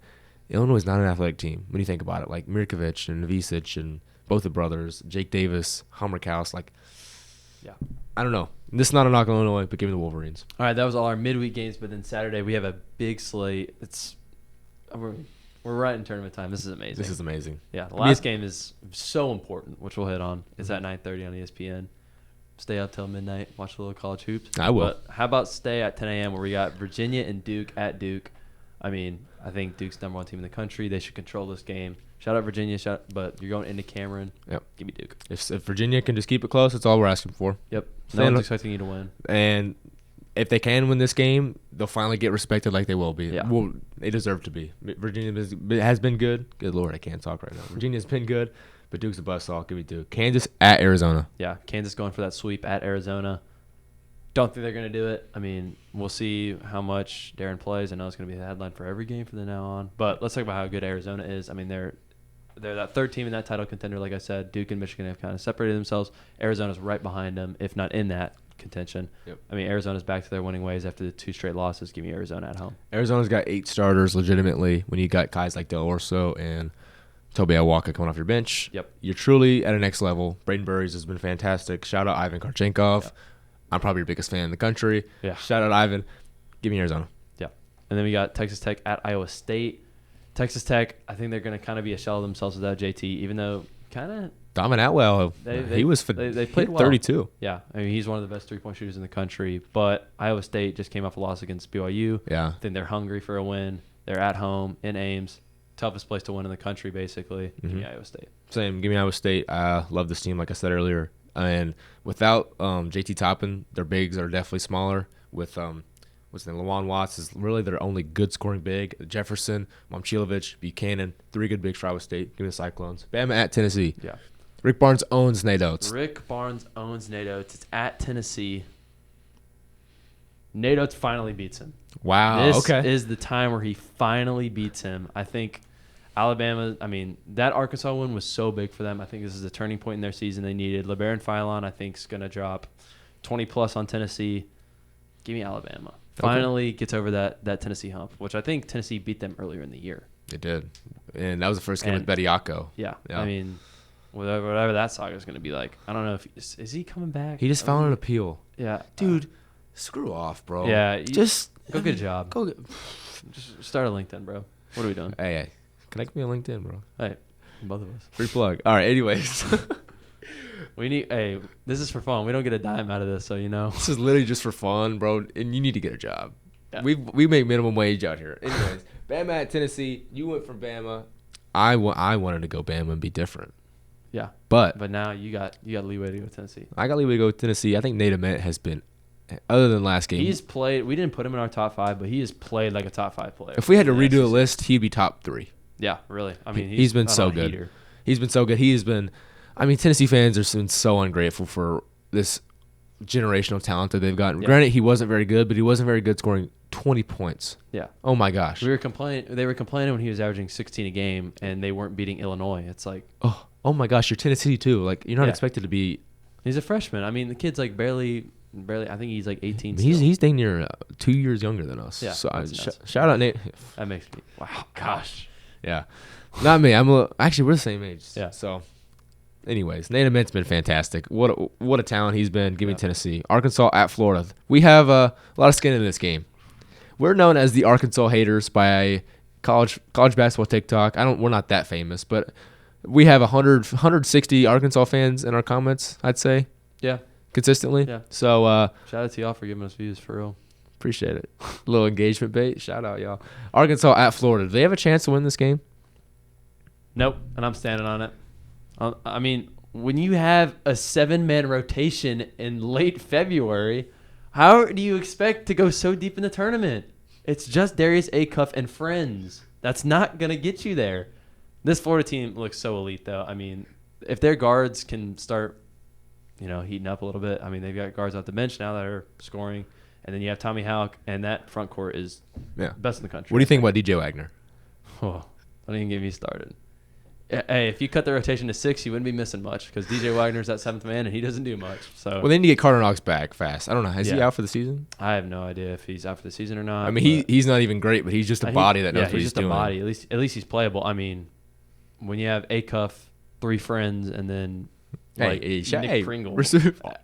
Illinois is not an athletic team when you think about it. Like Mirkovic and Ivicic and both the brothers, Jake Davis, Hummerkaus. I don't know. This is not a knock on Illinois, but give me the Wolverines. All right, that was all our midweek games. But then Saturday we have a big slate. We're right in tournament time. This is amazing. Yeah, the last game is so important, which we'll hit on. It's at 9:30 on ESPN. Stay out till midnight, watch a little college hoops. I will. But how about stay at 10 a.m. where we got Virginia and Duke at Duke. I mean, I think Duke's #1 team in the country. They should control this game. Shout out Virginia, but you're going into Cameron. Yep. Give me Duke. If Virginia can just keep it close, that's all we're asking for. Yep. No one's expecting you to win. And if they can win this game, they'll finally get respected like they will be. Yeah. Well, they deserve to be. Virginia has been good. Good Lord, I can't talk right now. Virginia's been good. But Duke's a buzzsaw. Give me Duke. Kansas at Arizona. Yeah, Kansas going for that sweep at Arizona. Don't think they're going to do it. I mean, we'll see how much Darren plays. I know it's going to be the headline for every game from then now on. But let's talk about how good Arizona is. I mean, they're that third team in that title contender. Like I said, Duke and Michigan have kind of separated themselves. Arizona's right behind them, if not in that contention. Yep. I mean, Arizona's back to their winning ways after the 2 straight losses. Give me Arizona at home. Arizona's got 8 starters legitimately when you got guys like Del Orso and Toby Awaka coming off your bench. Yep. You're truly at a next level. Braden Burries has been fantastic. Shout out Ivan Karchenkov. Yep. I'm probably your biggest fan in the country. Yeah. Shout out Ivan. Give me Arizona. Yeah. And then we got Texas Tech at Iowa State. Texas Tech, I think they're going to kind of be a shell of themselves without JT, even though kind of Domin Atwell, they played well. 32. Yeah, I mean, he's one of the best three-point shooters in the country. But Iowa State just came off a loss against BYU. Yeah. I think they're hungry for a win. They're at home in Ames. Toughest place to win in the country, basically. Give me Iowa State. Same. Give me Iowa State. I love this team, like I said earlier. And without JT Toppin, their bigs are definitely smaller. With what's the name? Lawan Watts is really their only good scoring big. Jefferson, Momchilovich, Buchanan, 3 good bigs for Iowa State. Give me the Cyclones. Bama at Tennessee. Yeah. Rick Barnes owns Nate Oates. Rick Barnes owns Nate Oates. It's at Tennessee. Nate Oates finally beats him. Wow. This okay. is the time where he finally beats him. I think Alabama, that Arkansas win was so big for them. I think this is a turning point in their season they needed. LeBaron Philon, I think, is going to drop 20-plus on Tennessee. Give me Alabama. Finally gets over that Tennessee hump, which I think Tennessee beat them earlier in the year. They did. And that was the first game with Bediako. Yeah. Whatever that saga is going to be like. I don't know if is he coming back? He just filed an appeal. Yeah. Dude, screw off, bro. Yeah. Just go get a job. Go just start a LinkedIn, bro. What are we doing? Hey, connect me on LinkedIn, bro. Hey, both of us. Free plug. All right, anyways. This is for fun. We don't get a dime out of this, so you know. This is literally just for fun, bro, and you need to get a job. Yeah. We make minimum wage out here. Anyways, Bama at Tennessee. You went from Bama. I wanted to go Bama and be different. Yeah. But now you got leeway to go Tennessee. I got leeway to go Tennessee. I think Nate Ament has been, other than last game. He's played. We didn't put him in our top 5, but he has played like a top 5 player. If we had to redo the list, he'd be top 3. Yeah, really. He's been so good. Heater. He's been so good. He has been. Tennessee fans are been so ungrateful for this generational talent that they've gotten. Yeah. Granted, he wasn't very good, but he wasn't very good scoring 20 points. Yeah. Oh my gosh. They were complaining when he was averaging 16 a game, and they weren't beating Illinois. It's like, oh my gosh, you're Tennessee too. Like you're not expected to be. He's a freshman. The kid's like barely. I think he's like 18. He's dang near 2 years younger than us. Yeah. So shout out Nate. That makes me. Wow. Gosh. Yeah. Not me. Actually we're the same age. Yeah. So, anyways, Nate Ament's been fantastic. What a talent he's been. Give me Tennessee. Arkansas at Florida. We have a lot of skin in this game. We're known as the Arkansas haters by college basketball TikTok. We're not that famous, but we have 160 Arkansas fans in our comments, I'd say. Yeah. Consistently. Yeah. So shout out to y'all for giving us views, for real. Appreciate it. A little engagement bait. Shout out, y'all. Arkansas at Florida. Do they have a chance to win this game? Nope, and I'm standing on it. When you have a 7-man rotation in late February, how do you expect to go so deep in the tournament? It's just Darius Acuff and friends. That's not going to get you there. This Florida team looks so elite, though. If their guards can start, heating up a little bit. They've got guards off the bench now that are scoring. And then you have Tommy Houck, and that front court is best in the country. What do you think about DJ Wagner? Oh, don't even get me started. Hey, if you cut the rotation to 6, you wouldn't be missing much because DJ Wagner's that 7th man, and he doesn't do much. So they need to get Carter Knox back fast. I don't know. Is he out for the season? I have no idea if he's out for the season or not. He's not even great, but he's just a body that knows what he's doing. Yeah, he's just a body. At least he's playable. When you have Acuff, 3 friends, and then Nick Pringle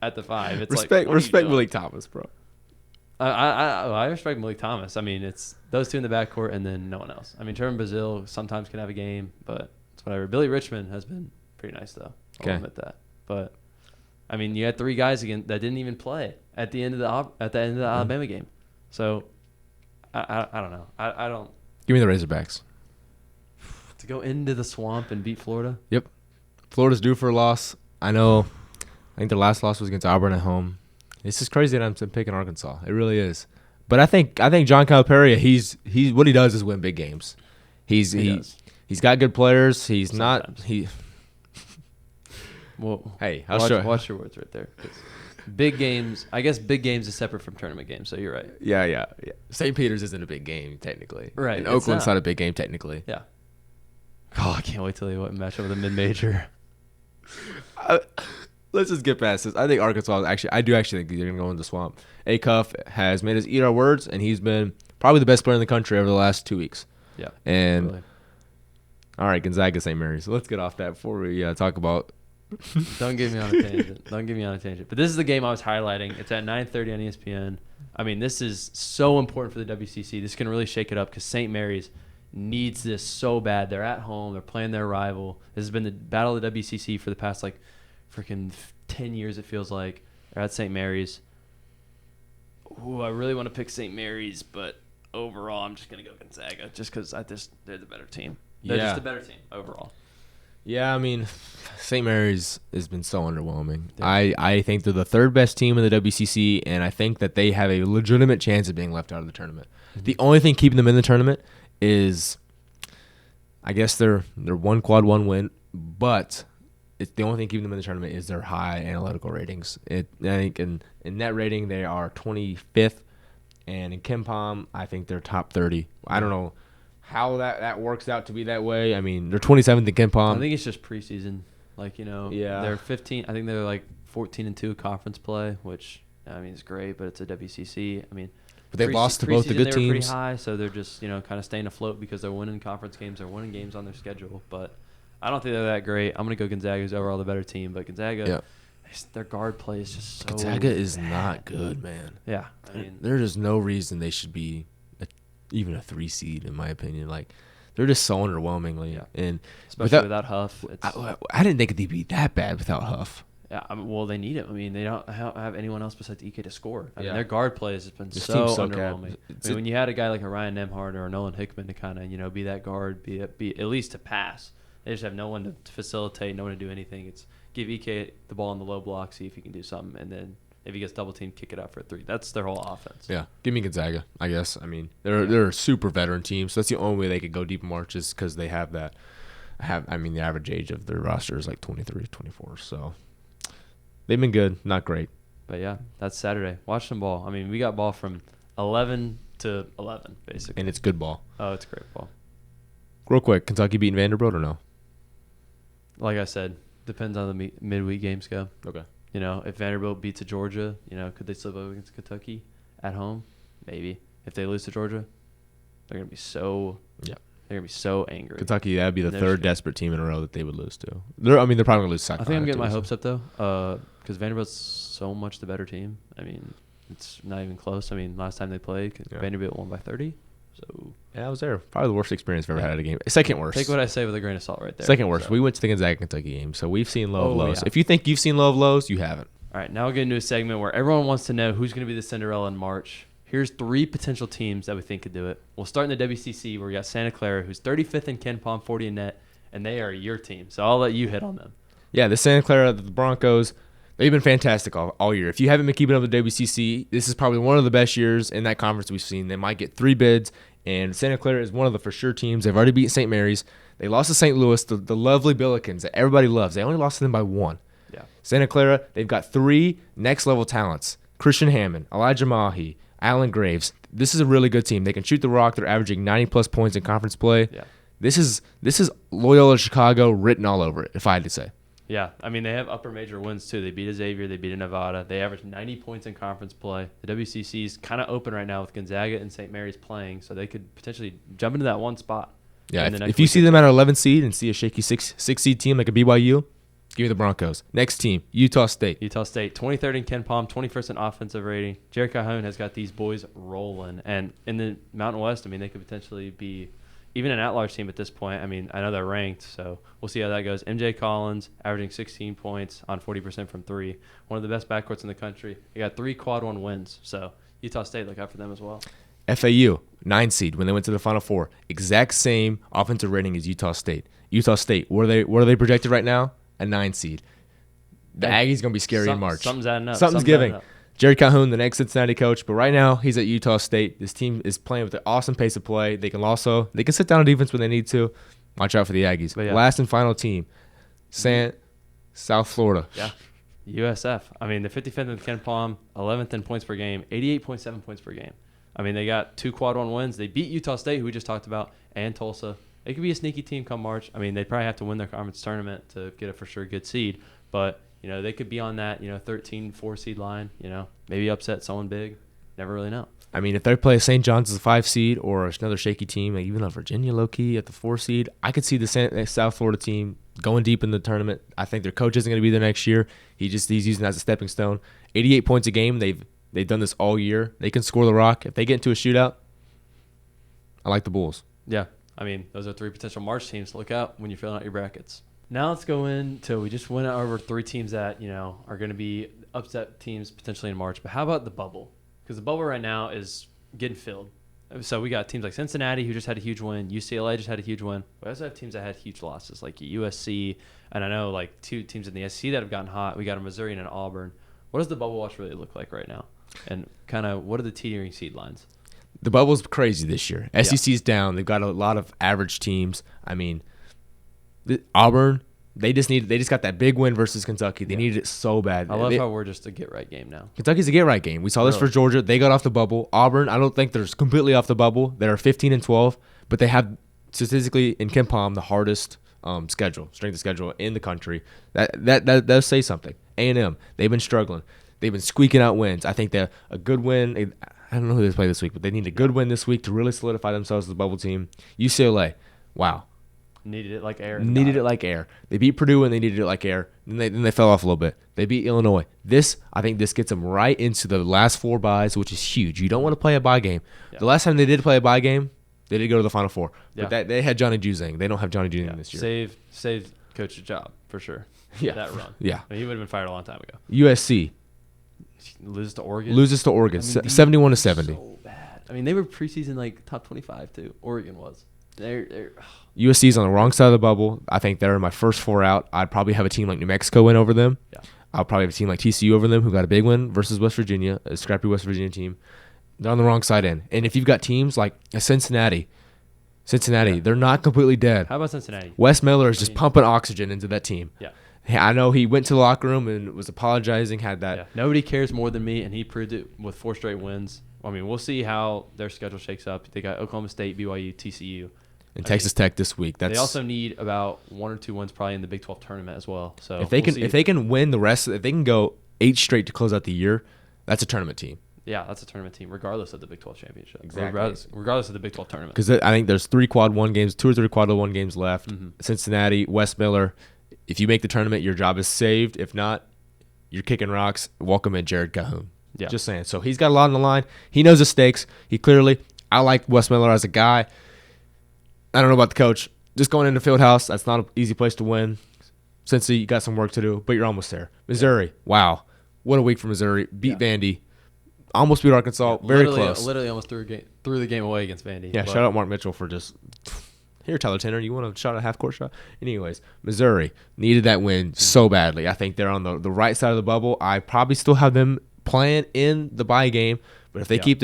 at the 5, it's respect Malik Thomas, bro. I respect Malik Thomas. It's those 2 in the backcourt and then no one else. Trevor Brazile sometimes can have a game, but it's whatever. Billy Richmond has been pretty nice, though. I'll admit that. But, you had 3 guys again that didn't even play at the end of the Alabama game. So, I don't know. I don't. Give me the Razorbacks. To go into the swamp and beat Florida? Yep. Florida's due for a loss. I know. I think their last loss was against Auburn at home. It's just crazy that I'm picking Arkansas. It really is. But I think John Calipari, he's what he does is win big games. He's got good players. He's Sometimes. not Well, hey, watch your words right there. Big games. I guess big games is separate from tournament games. So you're right. Yeah. St. Peter's isn't a big game technically. Right. And Oakland's not a big game technically. Yeah. Oh, I can't wait till they match up with a mid-major. Let's just get past this. I think Arkansas I do actually think they're going to go in the swamp. Acuff has made us eat our words, and he's been probably the best player in the country over the last 2 weeks. Yeah. And really. All right, Gonzaga, St. Mary's. So let's get off that before we talk about. Don't get me on a tangent. But this is the game I was highlighting. It's at 9:30 on ESPN. This is so important for the WCC. This can really shake it up because St. Mary's needs this so bad. They're at home. They're playing their rival. This has been the battle of the WCC for the past freaking 10 years, it feels like. They're at St. Mary's. Ooh, I really want to pick St. Mary's, but overall I'm just going to go Gonzaga just because they're the better team. They're just a better team overall. Yeah, I mean, St. Mary's has been so underwhelming. Yeah. I think they're the third best team in the WCC, and I think that they have a legitimate chance of being left out of the tournament. Mm-hmm. The only thing keeping them in the tournament is, I guess, they're one quad one win, but it's the only thing keeping them in the tournament is their high analytical ratings. I think in net rating they are 25th, and in KenPom I think they're top 30. I don't know how that works out to be that way. I mean, they're 27th in KenPom. I think it's just preseason. Like, Yeah. they're 15. I think they're like 14-2 conference play, which I mean is great, but it's a WCC. I mean, But they've lost to both the good they were pretty teams. high, so they're just kind of staying afloat because they're winning conference games. They're winning games on their schedule, but I don't think they're that great. I'm gonna go Gonzaga, who's overall the better team, but Gonzaga, their guard play is just so Gonzaga is bad. not good, man. Yeah, I mean, There's just no reason they should be even a 3 seed, in my opinion. Like, they're just so underwhelmingly. Yeah. And especially without Huff. I didn't think they'd be that bad without Huff. Yeah, well, they need him. I mean, they don't have anyone else besides Ike to score. I mean, Yeah. their guard play has been This so team's so underwhelming. I mean, when you had a guy like a Ryan Nemhard or a Nolan Hickman to kind of be that guard, be at least to pass. They just have no one to facilitate, no one to do anything. It's give Ike the ball in the low block, see if he can do something, and then if he gets double teamed, kick it out for a 3. That's their whole offense. Yeah, give me Gonzaga, I guess. I mean, they're a super veteran team, so that's the only way they could go deep in March is because they have that. The average age of their roster is like 23, 24, so they've been good, not great. But yeah, that's Saturday. Watch some ball. I mean, we got ball from 11 to 11, basically. And it's good ball. Oh, it's great ball. Real quick, Kentucky beating Vanderbilt or no? Like I said, depends on the midweek games go. Okay. If Vanderbilt beats a Georgia, could they slip up against Kentucky at home? Maybe. If they lose to Georgia, they're gonna be so. Yeah. They're gonna be so angry. Kentucky, that'd be the They're third just desperate team in a row that they would lose to. They're probably gonna lose. I think I'm getting my hopes up though, because Vanderbilt's so much the better team. I mean, it's not even close. I mean, last time they played, Vanderbilt won by 30. So yeah, I was there. Probably the worst experience I've ever had at a game. Second worst. take what I say with a grain of salt, right there. Second worst. So. We went to the Gonzaga-Kentucky game, so we've seen low of lows. Yeah. If you think you've seen low of lows, you haven't. All right, now we'll get into a segment where everyone wants to know who's going to be the Cinderella in March. Here's 3 potential teams that we think could do it. We'll start in the WCC where we got Santa Clara, who's 35th in KenPom, 40 in net, and they are your team. So I'll let you hit on them. Yeah, the Santa Clara, the Broncos, they've been fantastic all year. If you haven't been keeping up with the WCC, this is probably one of the best years in that conference we've seen. They might get 3 bids, and Santa Clara is one of the for sure teams. They've already beaten St. Mary's. They lost to St. Louis, the lovely Billikens that everybody loves. They only lost to them by 1. Yeah. Santa Clara, they've got 3 next-level talents. Christian Hammond, Elijah Mahi, Alan Graves. This is a really good team. They can shoot the rock. They're averaging 90-plus points in conference play. Yeah. This is Loyola Chicago written all over it, if I had to say. Yeah, I mean, they have upper major wins, too. They beat a Xavier. They beat a Nevada. They average 90 points in conference play. The WCC is kind of open right now with Gonzaga and St. Mary's playing, so they could potentially jump into that one spot. Yeah, if you see them at an 11 seed and see a shaky 6 seed team like a BYU, give me the Broncos. Next team, Utah State. Utah State, 23rd in KenPom, 21st in offensive rating. Jerry Calhoun has got these boys rolling. And in the Mountain West, I mean, they could potentially be even an at-large team at this point. I mean, I know they're ranked, so we'll see how that goes. MJ Collins averaging 16 points on 40% from 3. One of the best backcourts in the country. They got 3 quad 1 wins, so Utah State, look out for them as well. FAU, 9 seed when they went to the Final Four. Exact same offensive rating as Utah State. Utah State, what are they projected right now? A 9 seed. The Aggies going to be scary in March. Something's adding up. Something's giving. Jerry Calhoun, the next Cincinnati coach, but right now he's at Utah State. This team is playing with an awesome pace of play. They can sit down on defense when they need to. Watch out for the Aggies. Yeah. Last and final team, South Florida. Yeah. USF. I mean, the 55th in KenPom, 11th in points per game, 88.7 points per game. I mean, they got 2 quad 1 wins. They beat Utah State, who we just talked about, and Tulsa. They could be a sneaky team come March. I mean, they'd probably have to win their conference tournament to get a for sure good seed. But, they could be on that, 13, 4 seed line, maybe upset someone big. Never really know. I mean, if they play St. John's as a 5 seed or another shaky team, like even a Virginia low-key at the 4 seed, I could see the South Florida team going deep in the tournament. I think their coach isn't going to be there next year. He's using that as a stepping stone. 88 points a game. They've done this all year. They can score the rock. If they get into a shootout, I like the Bulls. Yeah. I mean, those are 3 potential March teams to look out when you're filling out your brackets. Now let's go into, we just went over 3 teams that, are going to be upset teams potentially in March. But how about the bubble? Because the bubble right now is getting filled. So we got teams like Cincinnati, who just had a huge win. UCLA just had a huge win. We also have teams that had huge losses, like USC. And I know like 2 teams in the SEC that have gotten hot. We got a Missouri and an Auburn. What does the bubble watch really look like right now? And kind of what are the teetering seed lines? The bubble's crazy this year. SEC's down. They've got a lot of average teams. I mean, Auburn, they just got that big win versus Kentucky. They needed it so bad. I love how we're just a get-right game now. Kentucky's a get-right game. We saw this for Georgia. They got off the bubble. Auburn, I don't think they're completely off the bubble. They're 15-12, but they have statistically in KenPom the hardest strength of schedule in the country. That does say something. A&M, they've been struggling. They've been squeaking out wins. I think that a good win, I don't know who they play this week, but they need a good win this week to really solidify themselves as a bubble team. UCLA, wow. Needed it like air. They beat Purdue and they needed it like air. Then they fell off a little bit. They beat Illinois. I think this gets them right into the last 4 byes, which is huge. You don't want to play a bye game. Yeah. The last time they did play a bye game, they did go to the Final Four. But they had Johnny Juzang. They don't have Johnny Juzang this year. Saved coach's job for sure. Yeah, that run. Yeah, I mean, he would have been fired a long time ago. USC loses to Oregon. 71-70. So bad. I mean, they were preseason like top 25 too. Oregon was. They're USC's on the wrong side of the bubble. I think they're in my first 4 out. I'd probably have a team like New Mexico win over them. Yeah. I'll probably have a team like TCU over them, who got a big win versus West Virginia, a scrappy West Virginia team. They're on the wrong side in. And if you've got teams like Cincinnati, they're not completely dead. How about Cincinnati? Wes Miller is just pumping oxygen into that team. Yeah. I know he went to the locker room and was apologizing, had that. Yeah. Nobody cares more than me, and he proved it with 4 straight wins. I mean, we'll see how their schedule shakes up. They got Oklahoma State, BYU, TCU. And Texas Tech this week. They also need about 1 or 2 wins probably in the Big 12 tournament as well. So if they can win the rest, if they can go 8 straight to close out the year, that's a tournament team. Yeah, that's a tournament team, regardless of the Big 12 championship. Exactly. Regardless of the Big 12 tournament. Because I think there's 2 or 3 quad 1 games left. Mm-hmm. Cincinnati, Wes Miller. If you make the tournament, your job is saved. If not, you're kicking rocks. Welcome in Jared Calhoun. Yeah. Just saying. So he's got a lot on the line. He knows the stakes. I like Wes Miller as a guy. I don't know about the coach. Just going into Fieldhouse, that's not an easy place to win. Cincy, you got some work to do, but you're almost there. Missouri, wow. What a week for Missouri. Beat Vandy. Almost beat Arkansas. Very close. Literally almost threw the game away against Vandy. Yeah, shout out Mark Mitchell for just... Here, Tyler Tanner, you want a shot, a half-court shot? Anyways, Missouri needed that win so badly. I think they're on the right side of the bubble. I probably still have them playing in the bye game, but if they keep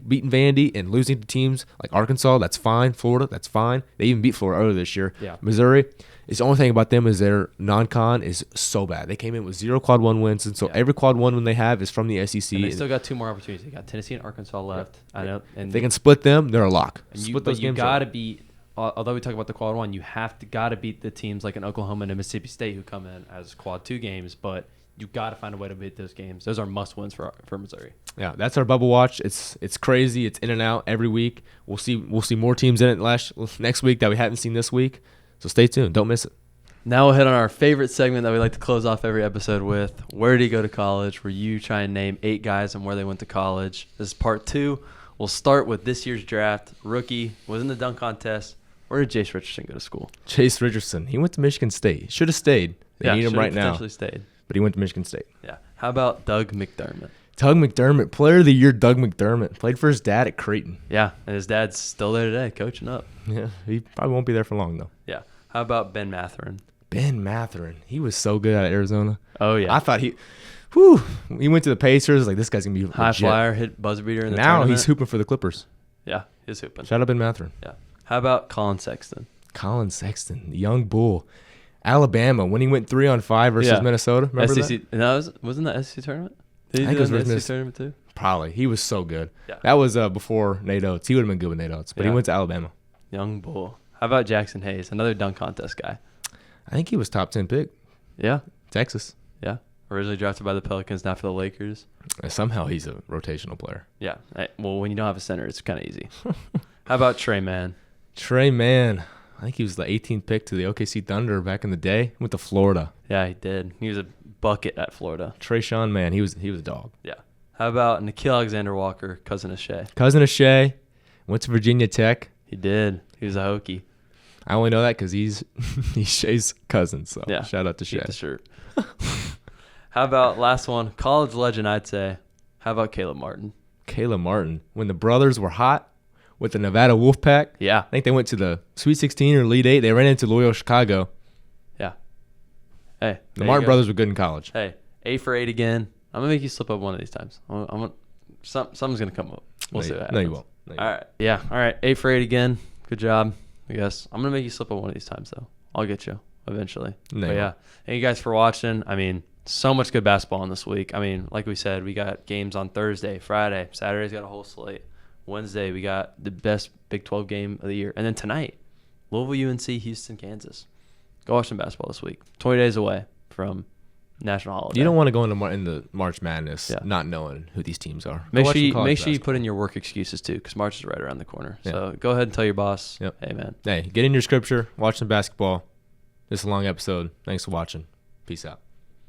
beating Vandy and losing to teams like Arkansas, that's fine. Florida, that's fine. They even beat Florida earlier this year. Yeah. Missouri, the only thing about them is their non-con is so bad. They came in with 0 quad 1 wins, and so every quad 1 win they have is from the SEC. And they still got 2 more opportunities. They got Tennessee and Arkansas left. Yeah. I know. And if they can split them, they're a lock. But you got to beat. Although we talk about the quad 1, you got to beat the teams like an Oklahoma and a Mississippi State who come in as quad 2 games, but you got to find a way to beat those games. Those are must wins for Missouri. Yeah, that's our bubble watch. It's crazy. It's in and out every week. We'll see more teams in it next week that we haven't seen this week. So stay tuned. Don't miss it. Now we'll hit on our favorite segment that we like to close off every episode with. Where did he go to college? Where you try and name 8 guys and where they went to college. This is part 2. We'll start with this year's draft. Rookie was in the dunk contest. Where did Chase Richardson go to school? Chase Richardson. He went to Michigan State. Should have stayed. They need him right now. Potentially stayed. But he went to Michigan State. Yeah. How about Doug McDermott? Doug McDermott, Player of the Year. Doug McDermott played for his dad at Creighton. Yeah, and his dad's still there today, coaching up. Yeah, he probably won't be there for long though. Yeah. How about Ben Mathurin? Ben Mathurin. He was so good at Arizona. Oh yeah. I thought he went to the Pacers. Like, this guy's gonna be high legit. Flyer, hit buzzer beater in the now tournament. He's hooping for the Clippers. Yeah, he's hooping. Shout out Ben Mathurin. Yeah. How about Colin Sexton? Colin Sexton, the young bull. Alabama, when he went 3-on-5 versus Minnesota. Remember SEC, that? No, wasn't that SEC tournament? Did he I think do it was the Miss- SEC tournament too? Probably. He was so good. Yeah. That was before Nate Oates. He would have been good with Nate Oates, but he went to Alabama. Young bull. How about Jackson Hayes, another dunk contest guy? I think he was top 10 pick. Yeah. Texas. Yeah. Originally drafted by the Pelicans, now for the Lakers. Somehow he's a rotational player. Yeah. Well, when you don't have a center, it's kind of easy. How about Trey Mann? Trey Mann. I think he was the 18th pick to the OKC Thunder back in the day. Went to Florida. Yeah, he did. He was a bucket at Florida. Trayshawn Mann. He was a dog. Yeah. How about Nikhil Alexander-Walker, cousin of Shea? Cousin of Shea. Went to Virginia Tech. He did. He was a Hokie. I only know that because he's Shea's cousin. So yeah. Shout out to Shea. Keep the shirt. How about last one? College legend, I'd say. How about Caleb Martin? Caleb Martin. When the brothers were hot with the Nevada Wolfpack, Yeah. I think they went to the Sweet 16 or Elite 8. They ran into Loyola Chicago. Yeah. Hey. The Martin brothers were good in college. Hey, 8 for 8 again. I'm going to make you slip up one of these times. Something's going to come up. We'll see what happens. No, you won't. No, you All right. Yeah. All right. 8 for 8 again. Good job, I guess. I'm going to make you slip up one of these times, though. I'll get you eventually. No, but yeah. Thank you guys for watching. I mean, so much good basketball in this week. I mean, like we said, we got games on Thursday, Friday. Saturday's got a whole slate. Wednesday, we got the best Big 12 game of the year. And then tonight, Louisville, UNC, Houston, Kansas. Go watch some basketball this week. 20 days away from national holiday. You don't want to go into March Madness not knowing who these teams are. Make sure you put in your work excuses, too, because March is right around the corner. Yeah. So go ahead and tell your boss, hey, man. Hey, get in your scripture, watch some basketball. This is a long episode. Thanks for watching. Peace out.